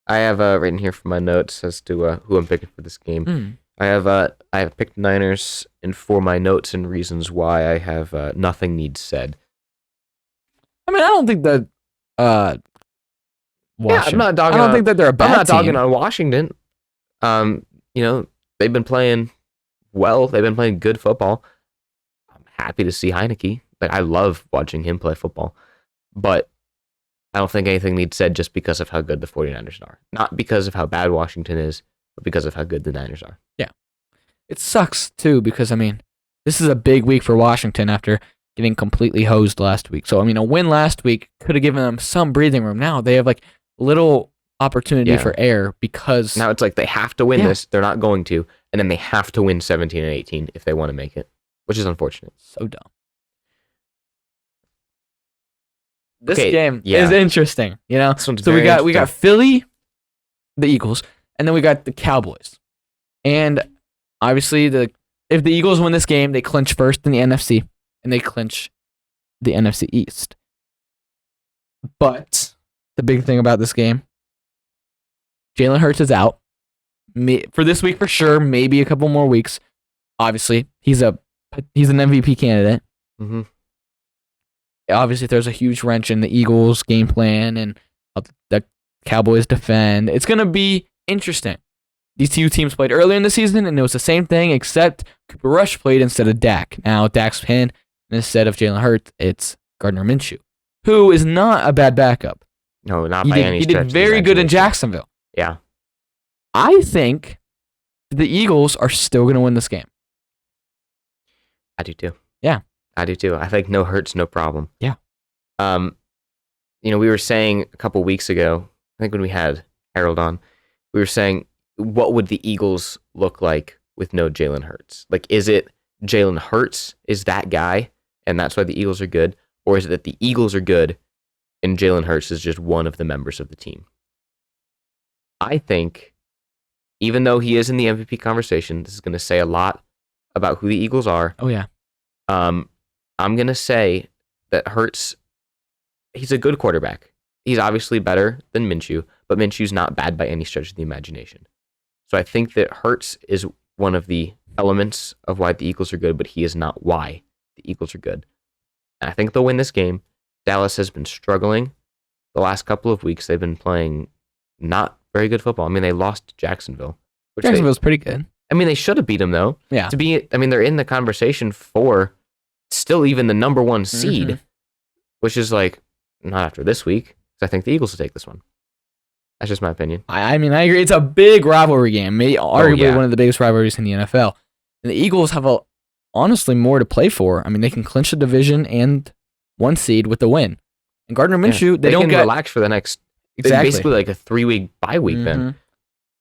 I have written here for my notes as to who I'm picking for this game. I have picked Niners, and for my notes and reasons why I have nothing needs said. I mean, I don't think that I'm not dogging. I don't think that they're a bad I'm not dogging team. on Washington. They've been playing well. They've been playing good football. I'm happy to see Heineke. Like, I love watching him play football, but I don't think anything needs said just because of how good the 49ers are. Not because of how bad Washington is, but because of how good the Niners are. It sucks too because I mean, this is a big week for Washington after getting completely hosed last week. So I mean, a win last week could have given them some breathing room. Now they have like little opportunity Yeah. for error because Now it's like they have to win Yeah. this. They're not going to. And then they have to win 17 and 18 if they want to make it, which is unfortunate. so dumb. This Okay, game yeah. is interesting, you know. This one's So we very got interesting. Philly, the Eagles, and then we got the Cowboys. And obviously, if the Eagles win this game, they clinch first in the NFC, and they clinch the NFC East. But the big thing about this game, Jalen Hurts is out for this week for sure. Maybe a couple more weeks. Obviously, he's an MVP candidate. Mm-hmm. Obviously, there's a huge wrench in the Eagles' game plan and how the Cowboys defend. It's going to be interesting. These two teams played earlier in the season, and it was the same thing, except Cooper Rush played instead of Dak. Now, Dak's pinned, and instead of Jalen Hurts, it's Gardner Minshew, who is not a bad backup. No, not He by any did stretch. of the very good in imagination. Jacksonville. Yeah. I think the Eagles are still going to win this game. I do too. Yeah. I do too. I think no Hurts, no problem. Yeah. We were saying a couple weeks ago, I think when we had Harold on, we were saying, what would the Eagles look like with no Jalen Hurts? Like, is it Jalen Hurts is that guy, and that's why the Eagles are good? Or is it that the Eagles are good, and Jalen Hurts is just one of the members of the team? I think, even though he is in the MVP conversation, this is going to say a lot about who the Eagles are. Oh, yeah. I'm going to say that Hurts, he's a good quarterback. He's obviously better than Minshew, but Minshew's not bad by any stretch of the imagination. So I think that Hurts is one of the elements of why the Eagles are good, but he is not why the Eagles are good. And I think they'll win this game. Dallas has been struggling the last couple of weeks. They've been playing not very good football. I mean, they lost to Jacksonville. Jacksonville's pretty good. They should have beat them, though. Yeah. They're in the conversation for still even the number one seed, Mhm. which is like, not after this week, because I think the Eagles will take this one. That's just my opinion. I mean, I agree. It's a big rivalry game. Arguably yeah. one of the biggest rivalries in the NFL. And the Eagles have honestly more to play for. I mean, they can clinch the division and one seed with the win. And Gardner Minshew, Yeah. they don't can get relax for the next exactly. basically like a 3-week bye week then. Mhm.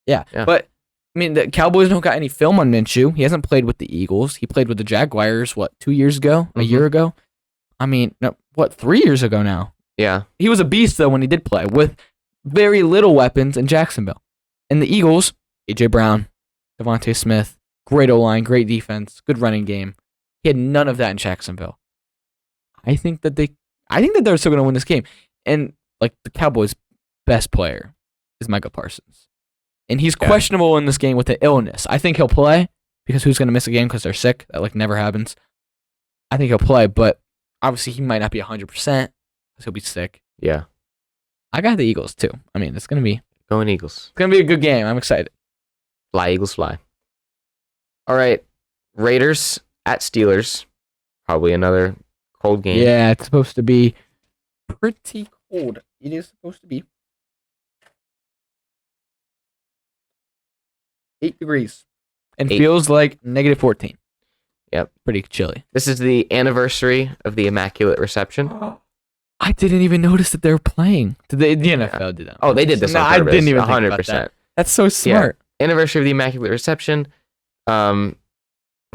Yeah. Yeah. But I mean, the Cowboys don't got any film on Minshew. He hasn't played with the Eagles. He played with the Jaguars, 2 years ago? A Mhm. year ago? I mean, no, 3 years ago now? Yeah. He was a beast, though, when he did play, with very little weapons in Jacksonville. And the Eagles, A.J. Brown, Devontae Smith, great O-line, great defense, good running game. He had none of that in Jacksonville. I think that they're still going to win this game. And, like, the Cowboys' best player is Micah Parsons. And he's Yeah. questionable in this game with an illness. I think he'll play, because who's going to miss a game because they're sick? That, like, never happens. I think he'll play, but obviously he might not be 100% because he'll be sick. Yeah. I got the Eagles too. I mean, it's gonna be Going Eagles. It's gonna be a good game. I'm excited. Fly, Eagles, fly. All right. Raiders at Steelers. Probably another cold game. Yeah, it's supposed to be pretty cold. It is supposed to be 8 degrees and 8. feels like negative 14. Yep. Pretty chilly. This is the anniversary of the Immaculate Reception. I didn't even notice that they were playing. The NFL did that. Oh, they did this No, on I purpose. didn't even think 100%. about that. That's so smart. Anniversary of the Immaculate Reception. I'm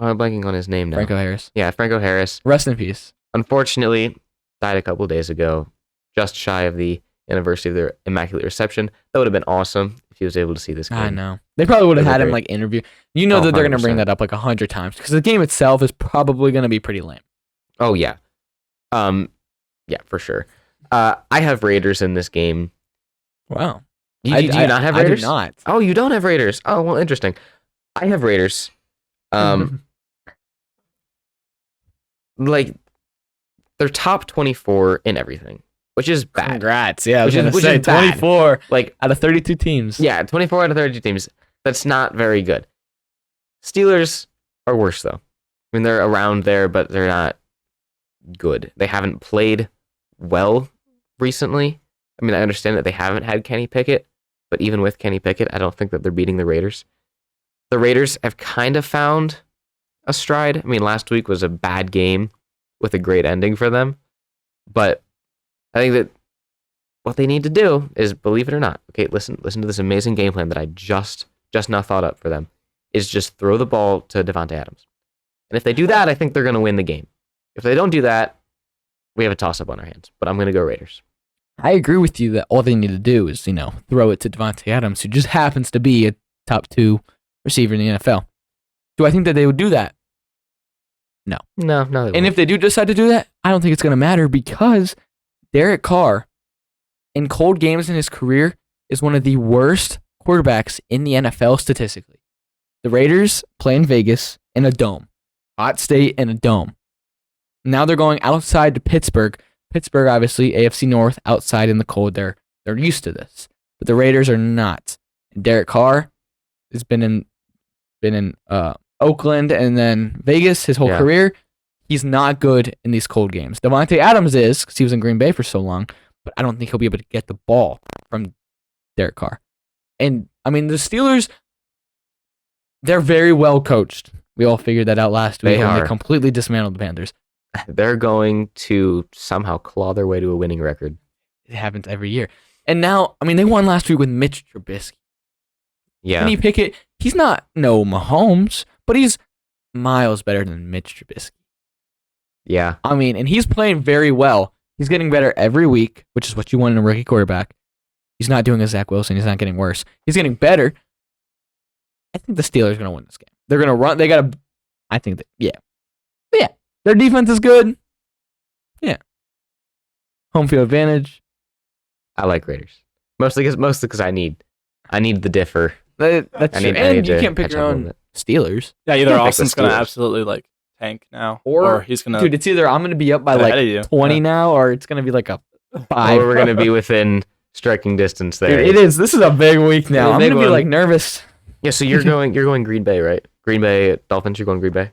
blanking on his name now. Franco Harris. Yeah, Franco Harris. Rest in peace. Unfortunately, died a couple days ago, just shy of the anniversary of their Immaculate Reception. That would have been awesome if he was able to see this game. I know. They probably would have had him Great. like interview. You know Oh, that they're gonna bring 100%. that up like 100 times because the game itself is probably gonna be pretty lame. Oh yeah, yeah, for sure. I have Raiders in this game. Wow. Do you not have Raiders? I do not. Oh, you don't have Raiders. Oh, well, interesting. I have Raiders. Like they're top 24 in everything, which is bad. Congrats. Yeah, I was Which is- gonna which say is bad. 24 Like, out of 32 teams. yeah, 24 out of 32 teams. That's not very good. Steelers are worse though. I mean, they're around there, but they're not good. They haven't played well recently. I mean, I understand that they haven't had Kenny Pickett, but even with Kenny Pickett, I don't think that they're beating the Raiders. The Raiders have kind of found a stride. I mean, last week was a bad game with a great ending for them, but I think that what they need to do is, believe it or not, okay, listen to this amazing game plan that I just now thought up for them, is just throw the ball to Devontae Adams. And if they do that, I think they're going to win the game. If they don't do that, we have a toss-up on our hands, but I'm going to go Raiders. I agree with you that all they need to do is, throw it to Devontae Adams, who just happens to be a top 2 receiver in the NFL. Do I think that they would do that? No. No, they And won't. if they do decide to do that, I don't think it's going to matter because Derek Carr, in cold games in his career, is one of the worst quarterbacks in the NFL statistically. The Raiders play in Vegas in a dome, hot state in a dome. Now they're going outside to Pittsburgh. Pittsburgh, obviously, AFC North, outside in the cold. They're used to this, but the Raiders are not. And Derek Carr has been in Oakland and then Vegas his whole Yeah. career. He's not good in these cold games. Devontae Adams is because he was in Green Bay for so long, but I don't think he'll be able to get the ball from Derek Carr. And I mean, the Steelers, they're very well coached. We all figured that out last week They when they are. completely dismantled the Panthers. They're going to somehow claw their way to a winning record. It happens every year. And now, I mean, they won last week with Mitch Trubisky. Yeah. Kenny Pickett, he's not no Mahomes, but he's miles better than Mitch Trubisky. Yeah. I mean, and he's playing very well. He's getting better every week, which is what you want in a rookie quarterback. He's not doing a Zach Wilson. He's not getting worse. He's getting better. I think the Steelers are going to win this game. They're going to run. They got to, I think that, yeah. But yeah, their defense is good. Yeah. Home field advantage. I like Raiders. Mostly because I need the differ. That's I true. need And you to can't pick catch your up a little own bit. Steelers. Yeah, either Yeah, like the Austin's gonna Steelers. absolutely like tank now, Or he's gonna. Dude, it's either I'm going to be up by Get ahead like of you. 20 Yeah. now, or it's going to be like a 5. Or we're going to be within striking distance there. Dude, it is. This is a big week now. It's a I'm big going to be one. like nervous. Yeah, so you're going Green Bay, right? Green Bay Dolphins, you're going Green Bay?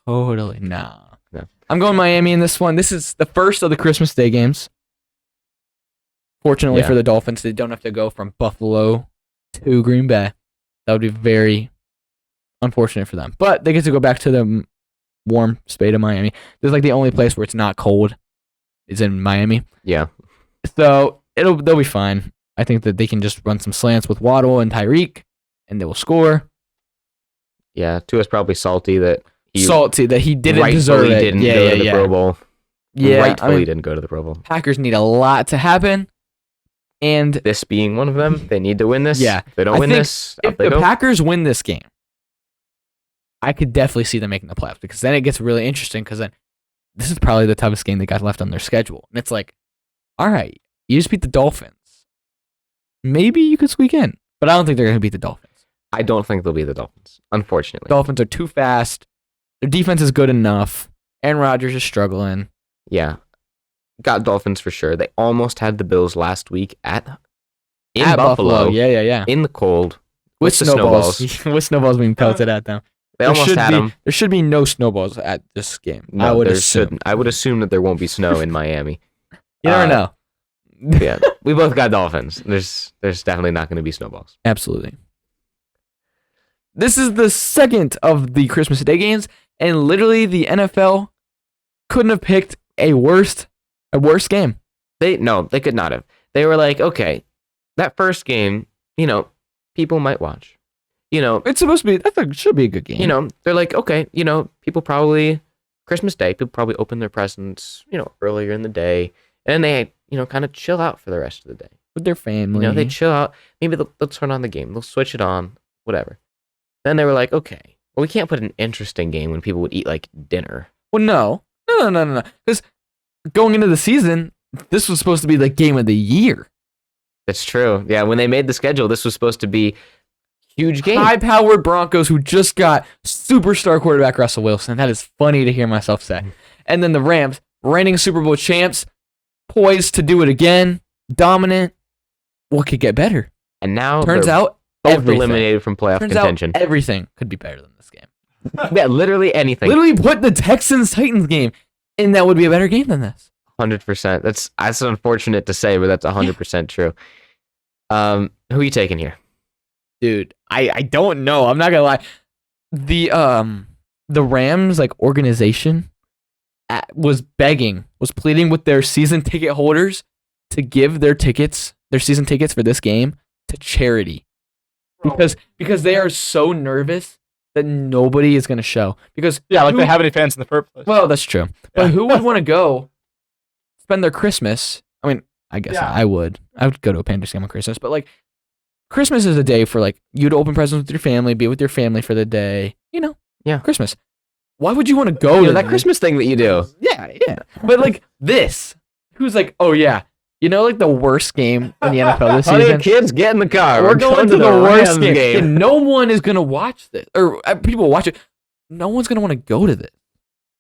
Totally. Nah. No. I'm going Miami in this one. This is the first of the Christmas Day games. Fortunately Yeah. for the Dolphins, they don't have to go from Buffalo to Green Bay. That would be very unfortunate for them. But they get to go back to the warm spade of Miami. This is like the only place where it's not cold is in Miami. Yeah. So they'll be fine. I think that they can just run some slants with Waddle and Tyreek, and they will score. Yeah, Tua's probably salty that he Salty that he didn't rightfully deserve it. didn't yeah, go yeah, to the yeah. Pro Bowl. Yeah, Rightfully I mean, didn't go to the Pro Bowl. Packers need a lot to happen, and This being one of them, they need to win this. Yeah. If they don't I win think this, out if they the go. Packers win this game, I could definitely see them making the playoffs because then it gets really interesting because then this is probably the toughest game they got left on their schedule. And it's like, all right, you just beat the Dolphins. Maybe you could squeak in, but I don't think they're going to beat the Dolphins. I don't think they'll be the Dolphins, unfortunately. Dolphins are too fast. Their defense is good enough. Aaron Rodgers is struggling. Yeah. Got Dolphins for sure. They almost had the Bills last week at in At Buffalo, Yeah. in the cold, With the snowballs. With snowballs being pelted at them. They almost had them. There should be no snowballs at this game. No, I would there assume. shouldn't. I would assume that there won't be snow in Miami. You never know. Yeah, we both got Dolphins. There's definitely not going to be snowballs. Absolutely. This is the second of the Christmas Day games, and literally the NFL couldn't have picked a worse game. They could not have. They were like, okay, that first game, people might watch. It's supposed to be. Should be a good game. They're like, okay, people probably Christmas Day, people probably open their presents, earlier in the day, and they, kind of chill out for the rest of the day. With their family. They chill out. Maybe they'll turn on the game. They'll switch it on, whatever. Then they were like, okay, well, we can't put an interesting game when people would eat like dinner. Well, no. Because going into the season, this was supposed to be the game of the year. That's true. Yeah, when they made the schedule, this was supposed to be huge game. High-powered Broncos who just got superstar quarterback Russell Wilson. That is funny to hear myself say. And then the Rams, reigning Super Bowl champs, poised to do it again, dominant. What could get better? And now turns out both eliminated from playoff contention. Everything could be better than this game. Yeah, literally anything. Literally put the Texans-Titans game, and that would be a better game than this. 100%. That's unfortunate to say, but that's 100% true. Who are you taking here? Dude, I don't know. I'm not gonna lie. The Rams organization was pleading with their season ticket holders to give their season tickets for this game to charity, because they are so nervous that nobody is gonna show. Because they have any fans in the first place. Well, that's true. But who would want to go spend their Christmas? I mean, I guess I would. I would go to a Panthers game on Christmas, but Christmas is a day for you to open presents with your family, be with your family for the day. Yeah. Christmas. Why would you want to go to that Christmas thing that you do? Yeah. But this, who's oh yeah, the worst game in the NFL this season. Kids, get in the car. We're going to the worst game. And no one is gonna watch this, or people watch it. No one's gonna want to go to this.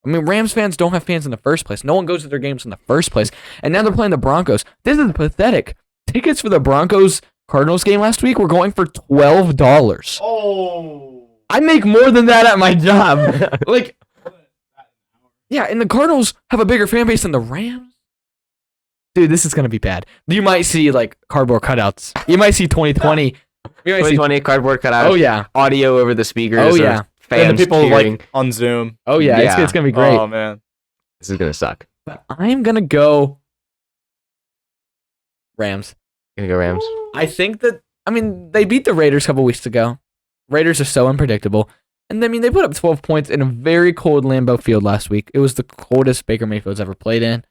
I mean, Rams fans don't have fans in the first place. No one goes to their games in the first place. And now they're playing the Broncos. This is pathetic. Tickets for the Broncos Cardinals game last week were going for $12. Oh. I make more than that at my job. Yeah, and the Cardinals have a bigger fan base than the Rams. Dude, this is going to be bad. You might see cardboard cutouts. You might see 2020. 2020 cardboard cutouts. Oh, yeah. Audio over the speakers. Oh, yeah. Fans and the people cheering. on Zoom. Oh, yeah. It's going to be great. Oh, man. This is going to suck. But I'm going to go Rams. Gonna go Rams. I think that, they beat the Raiders a couple weeks ago. Raiders are so unpredictable. And they put up 12 points in a very cold Lambeau Field last week. It was the coldest Baker Mayfield's ever played in.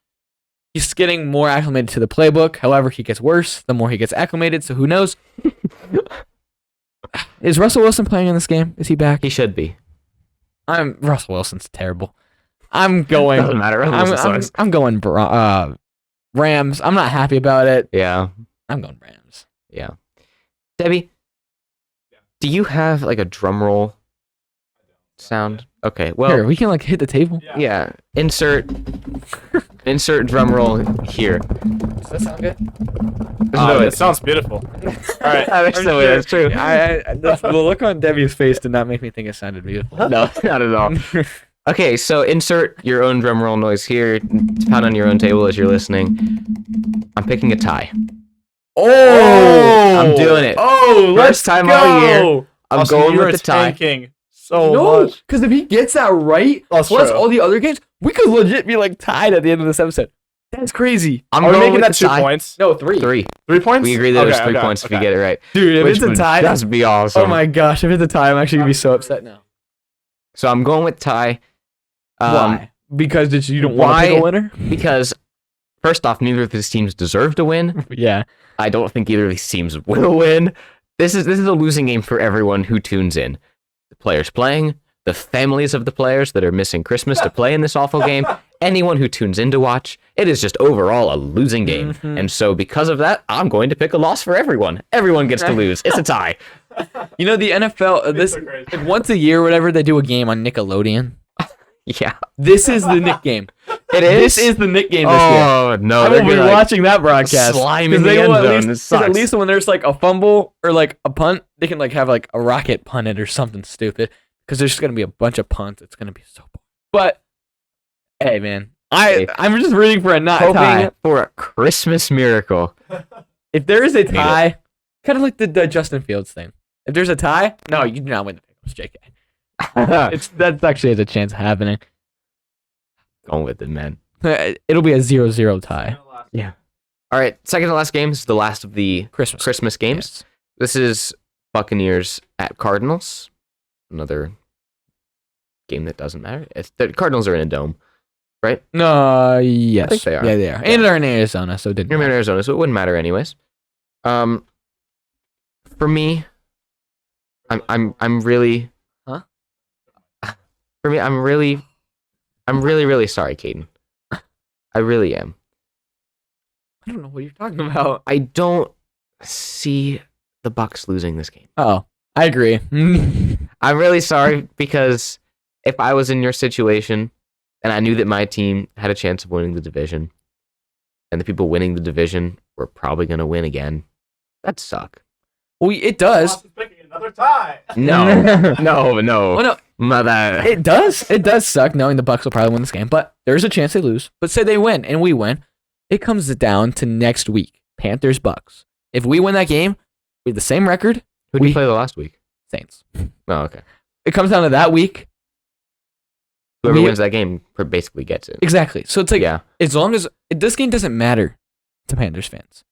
He's getting more acclimated to the playbook. However, he gets worse the more he gets acclimated, so who knows? Is Russell Wilson playing in this game? Is he back? He should be. Russell Wilson's terrible. I'm going. Doesn't matter. I'm going Rams. I'm not happy about it. Yeah. I'm going Rams. Yeah. Debbie, do you have a drum roll sound? Okay, well. Here, we can hit the table. Yeah. Insert drum roll here. Does that sound good? It sounds beautiful. All right. That's true. The look on Debbie's face did not make me think it sounded beautiful. No, not at all. Okay, so insert your own drum roll noise here. Pound on your own table as you're listening. I'm picking a tie. Oh! I'm doing it. Oh, let's First time go! all year. I'm going with the tie. Tanking so much. Because if he gets that right, That's plus true. all the other games, we could legit be tied at the end of this episode. That's crazy. Are we going making with that the 2 tie. points? No, 3. 3. 3 points? We agree that it was 3 points if we get it right. Dude, if Which it's a would tie, just be awesome. oh my gosh, if it's a tie, I'm actually going to be so upset now. So I'm going with tie. Why? Because you don't want to pick a winner? Because, first off, neither of these teams deserve to win. Yeah. I don't think either of these teams will win. This is a losing game for everyone who tunes in. The players playing, the families of the players that are missing Christmas to play in this awful game, anyone who tunes in to watch. It is just overall a losing game. Mm-hmm. And so because of that, I'm going to pick a loss for everyone. Everyone gets to lose. It's a tie. The NFL, once a year, whatever, they do a game on Nickelodeon. Yeah. This is the Nick game. It is? This is the Nick game this year. Oh, no. I they're will be gonna, like, watching that broadcast. slime 'Cause in the they end will zone. At It least, 'cause at sucks. least when there's like a fumble or like a punt, they can like have like a rocket punt it or something stupid. Because there's just gonna be a bunch of punts. It's gonna be so boring. But hey, man, Hey. I'm just rooting for a not Hoping tie. for a Christmas miracle. If there is a tie, kind of like the Justin Fields thing. If there's a tie, no, you do not win the pickles, JK. That's actually has a chance of happening. Going with it, man. It'll be a 0-0 tie. Yeah. All right, second to last game. This is the last of the Christmas games. Yes. This is Buccaneers at Cardinals. Another game that doesn't matter. The Cardinals are in a dome. No, yes. I think they are. Yeah, they are. And they're in Arizona, so it didn't You're in matter. Arizona, so it wouldn't matter anyways. For me, I'm really. Huh? For me, I'm really really sorry, Caden. I really am. I don't know what you're talking about. I don't see the Bucs losing this game. Oh, I agree. I'm really sorry because if I was in your situation and I knew that my team had a chance of winning the division and the people winning the division were probably going to win again, that'd suck. Well, it does. Picking another tie. No, no. Well, no, Mother. it does. It does suck knowing the Bucs will probably win this game, but there's a chance they lose. But say they win and we win, it comes down to next week. Panthers Bucs. If we win that game, we have the same record. Who did you play the last week? Saints. Oh, okay. It comes down to that week. Whoever We- wins that game basically gets it. Exactly. So it's like Yeah. as long as this game doesn't matter to Panthers fans,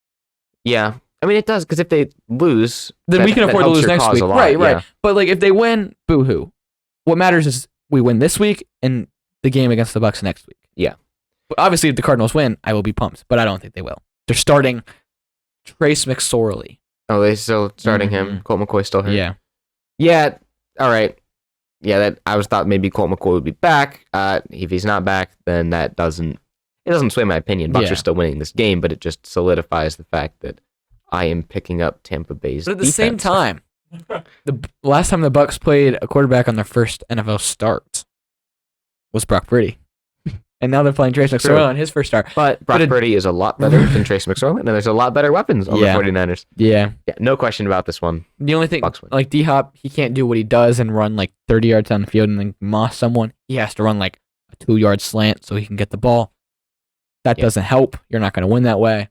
Yeah. I mean, it does, because if they lose, then we can afford to helps lose your next cause week. a lot, Right. yeah. But like if they win, boo-hoo. What matters is we win this week and the game against the Bucs next week. Yeah. But obviously, if the Cardinals win, I will be pumped, but I don't think they will. They're starting Trace McSorley. Oh, they still starting him. Mhm. Colt McCoy still hurt. Yeah. Yeah. All right. Yeah, that I was thought maybe Colt McCoy would be back. If he's not back, then it doesn't sway my opinion. Bucs Yeah. are still winning this game, but it just solidifies the fact that I am picking up Tampa Bay's But at the same defense. time, the last time the Bucs played a quarterback on their first NFL start was Brock Purdy. And now they're playing Trace True. McSorley on his first start. But Brock But it- Purdy is a lot better than Trace McSorley, and there's a lot better weapons on Yeah. the 49ers. Yeah. Yeah, no question about this one. The only thing, Bucs win. like D-Hop, he can't do what he does and run like 30 yards down the field and then moss someone. He has to run like a 2-yard slant so he can get the ball. That Yeah. doesn't help. You're not going to win that way.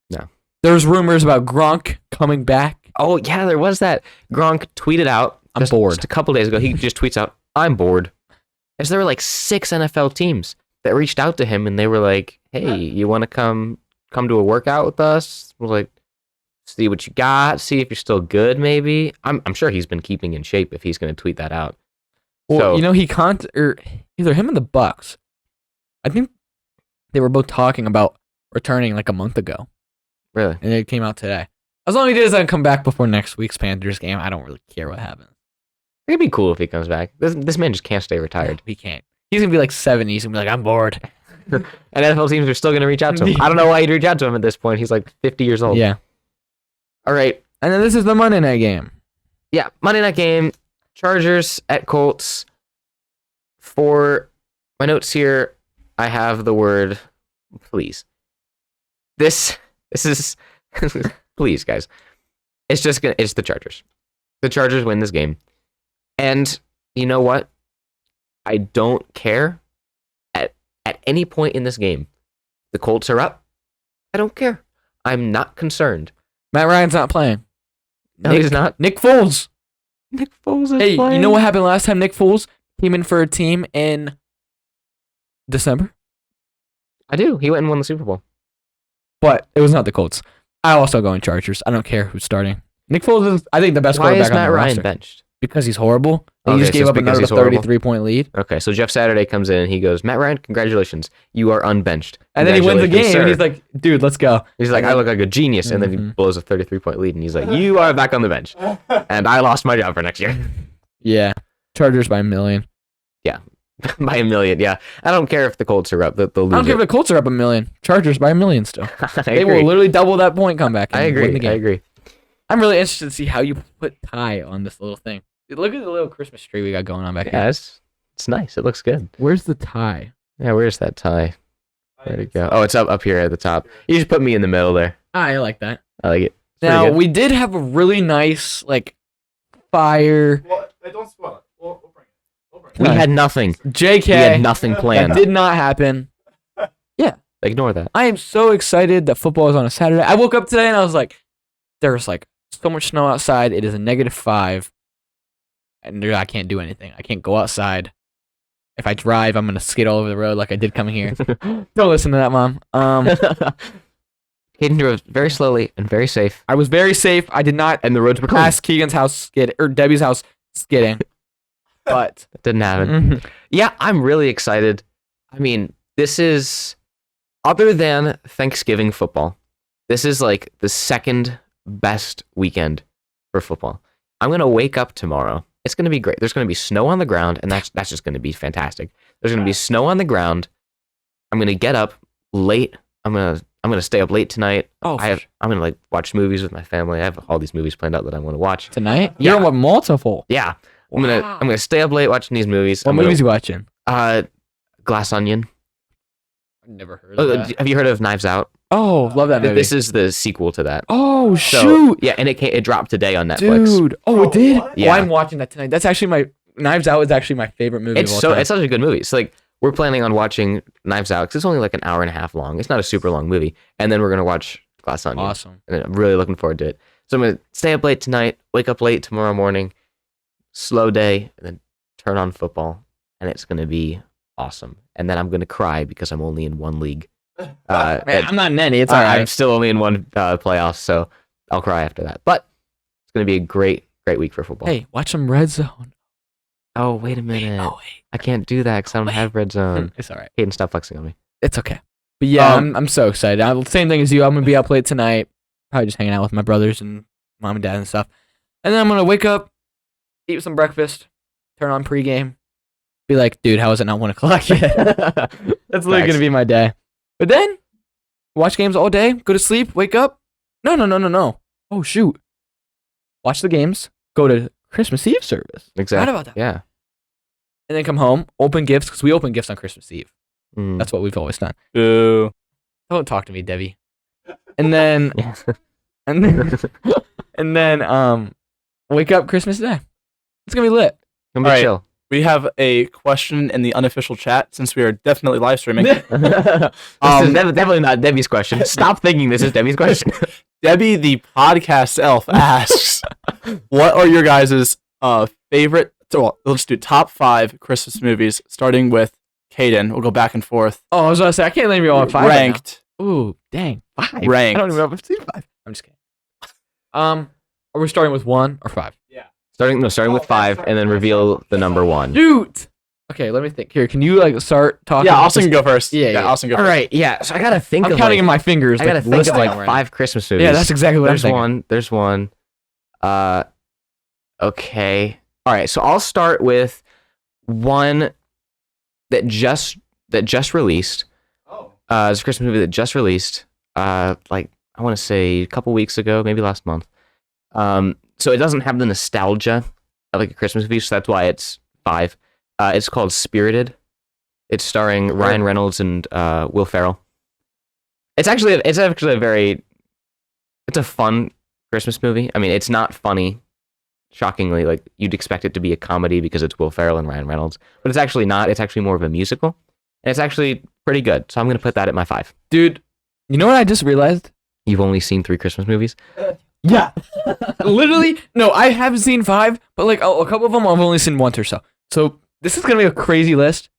No. There's rumors about Gronk coming back. Oh, yeah, there was that. Gronk tweeted out I'm bored. just a couple days ago. He just tweets out, "I'm bored." As there were like 6 NFL teams that reached out to him and they were like, "Hey, you want to come to a workout with us?" We're like, "See what you got, see if you're still good maybe." I'm sure he's been keeping in shape if he's going to tweet that out. Well, So- you know, or either him and the Bucks. I think they were both talking about returning like a month ago, Really? and it came out today. As long as he doesn't come back before next week's Panthers game, I don't really care what happens. It'd be cool if he comes back. This man just can't stay retired. He can't. He's gonna be like 70. He's gonna be like, I'm bored. And NFL teams are still going to reach out to him. I don't know why he'd reach out to him at this point. He's like 50 years old. Yeah. All right. And then this is the Monday night game. Yeah, Monday night game, Chargers at Colts. For my notes here, I have the word please. This is please, guys. It's the Chargers. The Chargers win this game. And you know what? I don't care at any point in this game. The Colts are up. I don't care. I'm not concerned. Matt Ryan's not playing. No, he's not. Nick Foles. Nick Foles is Hey, playing. you know what happened last time Nick Foles came in for a team in December? I do. He went and won the Super Bowl. But it was not the Colts. I also go in Chargers. I don't care who's starting. Nick Foles is, I think, the best Why quarterback is on Matt the Ryan roster. benched? Because he's horrible. And Okay, he just so gave it's up because another he's horrible? 33-point lead. Okay, so Jeff Saturday comes in and he goes, "Matt Ryan, congratulations. You are unbenched." And then he wins the game, Congratulations, and he's sir." like, dude, let's go. He's like, "I look like a genius," and then he Mhm. blows a 33-point lead, and he's like, "You are back on the bench, and I lost my job for next year." Yeah. Chargers by a million. By a million, yeah. I don't care if the Colts are up; they'll lose. I don't care if it. the Colts are up a million. Chargers by a million still. I They agree. will literally double that point comeback and I win the agree. game. I agree. I'm really interested to see how you put tie on this little thing. Dude, look at the little Christmas tree we got going on back Yeah, here. it's nice. It looks good. Where's the tie? Yeah, where's that tie? Where'd it go? Oh, it's up here at the top. You just put me in the middle there. I like that. I like it. It's pretty Now good. we did have a really nice like fire. Well, don't spoil it. We'll bring it. We had nothing. JK. We had nothing That planned. did not happen. Ignore that. I am so excited that football is on a Saturday. I woke up today and I was like, there's like so much snow outside. It is a -5. And I can't do anything. I can't go outside. If I drive, I'm going to skid all over the road like I did coming here. Don't listen to that, Mom. Hayden drove very slowly and very safe, I was very safe. I did not and the roads were clean. pass Keegan's house skid or Debbie's house skidding. But That didn't happen. Yeah, I'm really excited. I mean, this is, other than Thanksgiving football, this is like the second best weekend for football. I'm going to wake up tomorrow. It's going to be great. There's going to be snow on the ground, and that's just going to be fantastic. There's going to be snow on the ground. I'm going to get up late. I'm going to stay up late tonight. oh, I'm going to like watch movies with my family. I have all these movies planned out that I want to watch. tonight? Yeah. You're what, multiple? Yeah. I'm going to stay up late watching these movies. What I'm gonna- movies you watching? Glass Onion. I've never heard Have you heard of Knives Out? Oh, love that movie. This is the sequel to that. Oh, So, shoot. Yeah, and it dropped today on Netflix. Dude. Oh, it did? Yeah. Oh, I'm watching that tonight. That's actually my Knives Out is actually my favorite movie of all time. It's such a good movie. It's like we're planning on watching Knives Out because it's only like an hour and a half long. It's not a super long movie, and then we're gonna watch Glass Onion. Awesome. And I'm really looking forward to it. So I'm gonna stay up late tonight, wake up late tomorrow morning, slow day, and then turn on football, and it's gonna be awesome. And then I'm gonna cry because I'm only in one league. Man, and I'm not in any. It's all I'm right. still only in one playoff, so I'll cry after that. But it's gonna be a great week for football. Hey, watch some Red Zone. Oh, wait a minute. Oh, wait. I can't do that because I don't have red zone. It's all right. Hayden, stop flexing on me. It's okay. But yeah, I'm so excited. Same thing as you. I'm gonna be up late tonight. Probably just hanging out with my brothers and mom and dad and stuff. And then I'm gonna wake up, eat some breakfast, turn on pregame, be like, dude, how is it not 1 o'clock yet? That's literally Facts. gonna be my day. But then watch games all day, go to sleep, wake up. No. Oh shoot. Watch the games, go to Christmas Eve service. Exactly. Forgot about that. Yeah. And then come home, open gifts, because we open gifts on Christmas Eve. Mm. That's what we've always done. Boo. Don't talk to me, Debbie. And then and then and then wake up Christmas Day. It's gonna be lit. Gonna be All right. chill. We have a question in the unofficial chat since we are definitely live streaming. This is definitely not Debbie's question. Stop thinking this is Debbie's question. Debbie, the podcast elf, asks, "What are your guys' favorite? Well, let's do top 5 Christmas movies, starting with Caden. We'll go back and forth. Oh, I was gonna say I can't name you all 5. Ranked. Right now. Ooh, dang, 5. Ranked. I don't even know if I've seen 5. I'm just kidding. Are we starting with 1 or 5? Starting with 5 and then reveal the number 1. Shoot. Okay, let me think. Here, can you like start talking? Yeah, about Austin this? can go first. Yeah. Austin go All first. right. Yeah. So I gotta think. I'm of counting like, in my fingers. I gotta like, think of listing like them right 5 Christmas movies. now. Yeah, that's exactly what There's I'm thinking. There's one. Okay. All right. So I'll start with one that just released. Oh. It's a Christmas movie that just released. Like I want to say a couple weeks ago, maybe last month. So it doesn't have the nostalgia of like a Christmas movie, so that's why it's 5. It's called Spirited. It's starring Ryan Reynolds and Will Ferrell. It's actually a very fun Christmas movie. I mean, it's not funny. Shockingly, like you'd expect it to be a comedy because it's Will Ferrell and Ryan Reynolds, but it's actually not. It's actually more of a musical, and it's actually pretty good. So I'm gonna put that at my 5. Dude, you know what I just realized? You've only seen 3 Christmas movies. Yeah. Literally, no, I have seen 5, but like a couple of them I've only seen once or so. So this is gonna be a crazy list.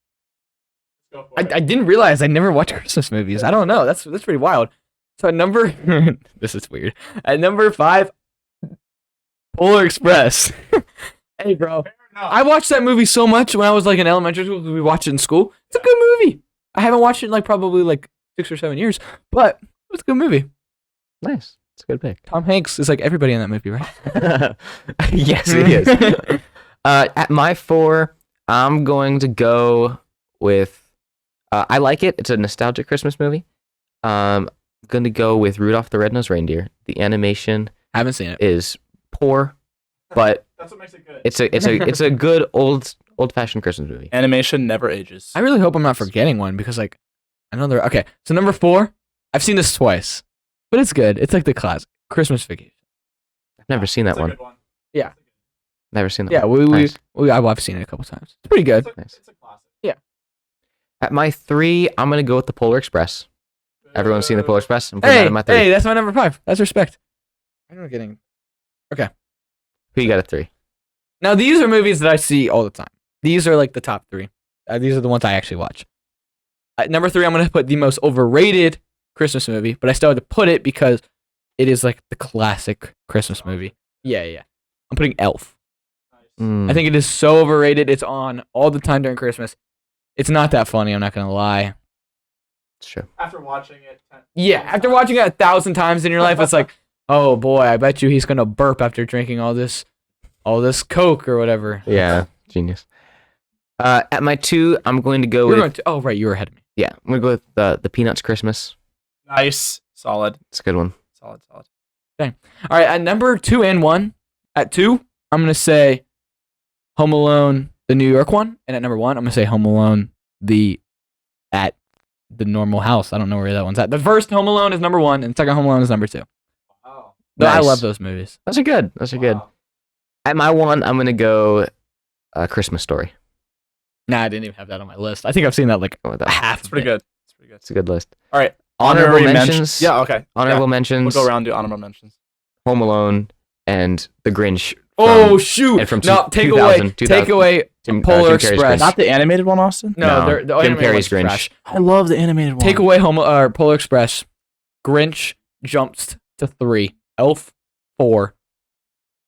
I didn't realize I never watched Christmas movies. I don't know. That's pretty wild. So at number this is weird. At number 5, Polar Express. Hey, bro. I watched that movie so much when I was like in elementary school because we watched it in school. It's a good movie. I haven't watched it in like probably like 6 or 7 years, but it's a good movie. Nice. It's a good pick. Tom Hanks is like everybody in that movie, right? Yes, it is. At my 4, I'm going to go with. I like it. It's a nostalgic Christmas movie. I'm going to go with Rudolph the Red-Nosed Reindeer. The animation Haven't seen it. is poor, but That's what makes it good. it's a good old-fashioned Christmas movie. Animation never ages. I really hope I'm not forgetting one because like I know they're okay. So number 4, I've seen this twice, but it's good. It's like the classic Christmas Vacation. I've never seen that one. Yeah. Never seen that Yeah, one. Nice. I've seen it a couple times. It's pretty good. Nice. It's a classic. At my 3, I'm going to go with the Polar Express. Everyone's seen the Polar Express? I'm putting that Hey, in my 3. hey, that's my number 5. That's respect. I'm not getting. Who you got at 3? Now these are movies that I see all the time. These are like the top 3. These are the ones I actually watch. At number 3, I'm gonna put the most overrated Christmas movie, but I still had to put it because it is like the classic Christmas movie. Yeah. I'm putting Elf. I think it is so overrated. It's on all the time during Christmas. It's not that funny. I'm not gonna lie. It's true. After watching it. Yeah, after watching it 1,000 times in your life, it's like, oh boy, I bet you he's gonna burp after drinking all this Coke or whatever. Yeah, genius. At my 2, I'm going to go with... Oh, right, you were ahead of me. Yeah, I'm going to go with the Peanuts Christmas. Nice. Solid. It's a good one. Solid. All right, at number 2 and 1, at 2, I'm gonna say Home Alone, the New York one, and at number 1, I'm gonna say Home Alone, at the normal house. I don't know where that one's at. The first Home Alone is number 1, and the second Home Alone is number 2. Wow. But I Nice. love those movies. Those are good. Good. At my 1, I'm going to go Christmas Story. Nah, I didn't even have that on my list. I think I've seen that like Go with that. half. It's pretty good. It's a good list. All right. Honorable Honorary mentions. Yeah, okay. Honorable Yeah. mentions. We'll go around and do honorable mentions. Home Alone and The Grinch. Oh shoot! and from No, take 2000, away Polar Jim Carrey's Express. Grinch. Not the animated one, Austin? No, No, they're, the Jim animated Carrey's one's Grinch. trash. I love the animated one. Take away Polar Express. Grinch jumps to 3. Elf 4.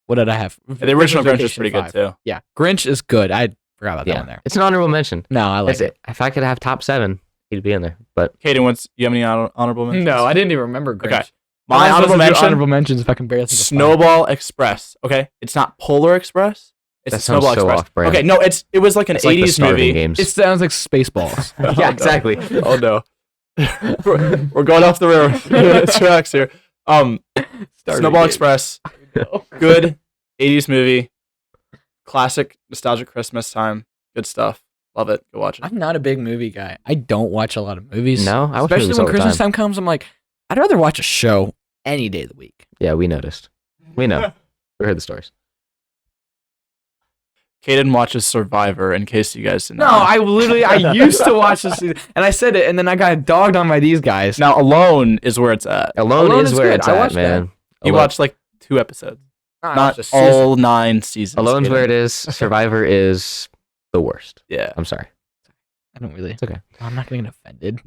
What did I have? The original Grinch is Vacation pretty 5. good too. Yeah, Grinch is good. I forgot about that Yeah, one there. it's an honorable mention. No, I like That's it. If I could have top 7, he'd be in there. But Kaden, you have any honorable mentions? No, I didn't even remember Grinch. Okay. How am My I supposed honorable to do mention, honorable mentions if I can barely think of 5? Snowball Express. Okay, it's not Polar Express. It's That a sounds Snowball so Express. off-brand. Okay, no, it was like an it's like the 80s starving movie. games. It sounds like Spaceballs. Oh, yeah, no. exactly. Oh no, we're going off the railroad tracks here. Starving Snowball games. Express, good 80s movie, classic nostalgic Christmas time, good stuff. Love it. Go watch it. I'm not a big movie guy. I don't watch a lot of movies. No? I watch especially movies when all the Christmas time. time comes. I'm like, I'd rather watch a show any day of the week. Yeah, we noticed. We know. We heard the stories. Kaden watches Survivor. In case you guys didn't No, know. I used to watch this season, and I said it, and then I got dogged on by these guys. Now Alone is where it's at. Alone, Alone is is where good. it's I at, watched man. You Alone- watched like 2 episodes, I not watched a season. all 9 seasons. Alone's Kaden. where it is. Survivor is the worst. Yeah. I'm sorry. I don't really. It's okay. I'm not getting offended.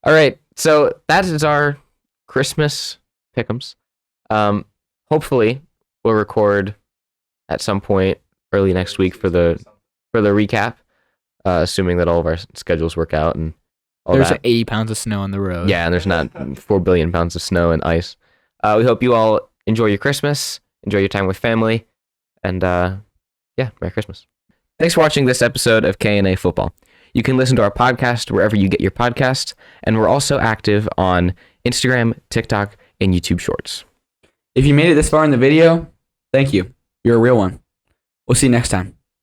All right. So that is our Christmas pick'ems. Hopefully we'll record at some point early next week for the recap, assuming that all of our schedules work out and all There's that. 80 pounds of snow on the road. Yeah, and there's not 4 billion pounds of snow and ice. We hope you all enjoy your Christmas, enjoy your time with family, and yeah, Merry Christmas. Thanks for watching this episode of K&A Football. You can listen to our podcast wherever you get your podcasts, and we're also active on Instagram, TikTok, and YouTube Shorts. If you made it this far in the video, thank you. You're a real one. We'll see you next time.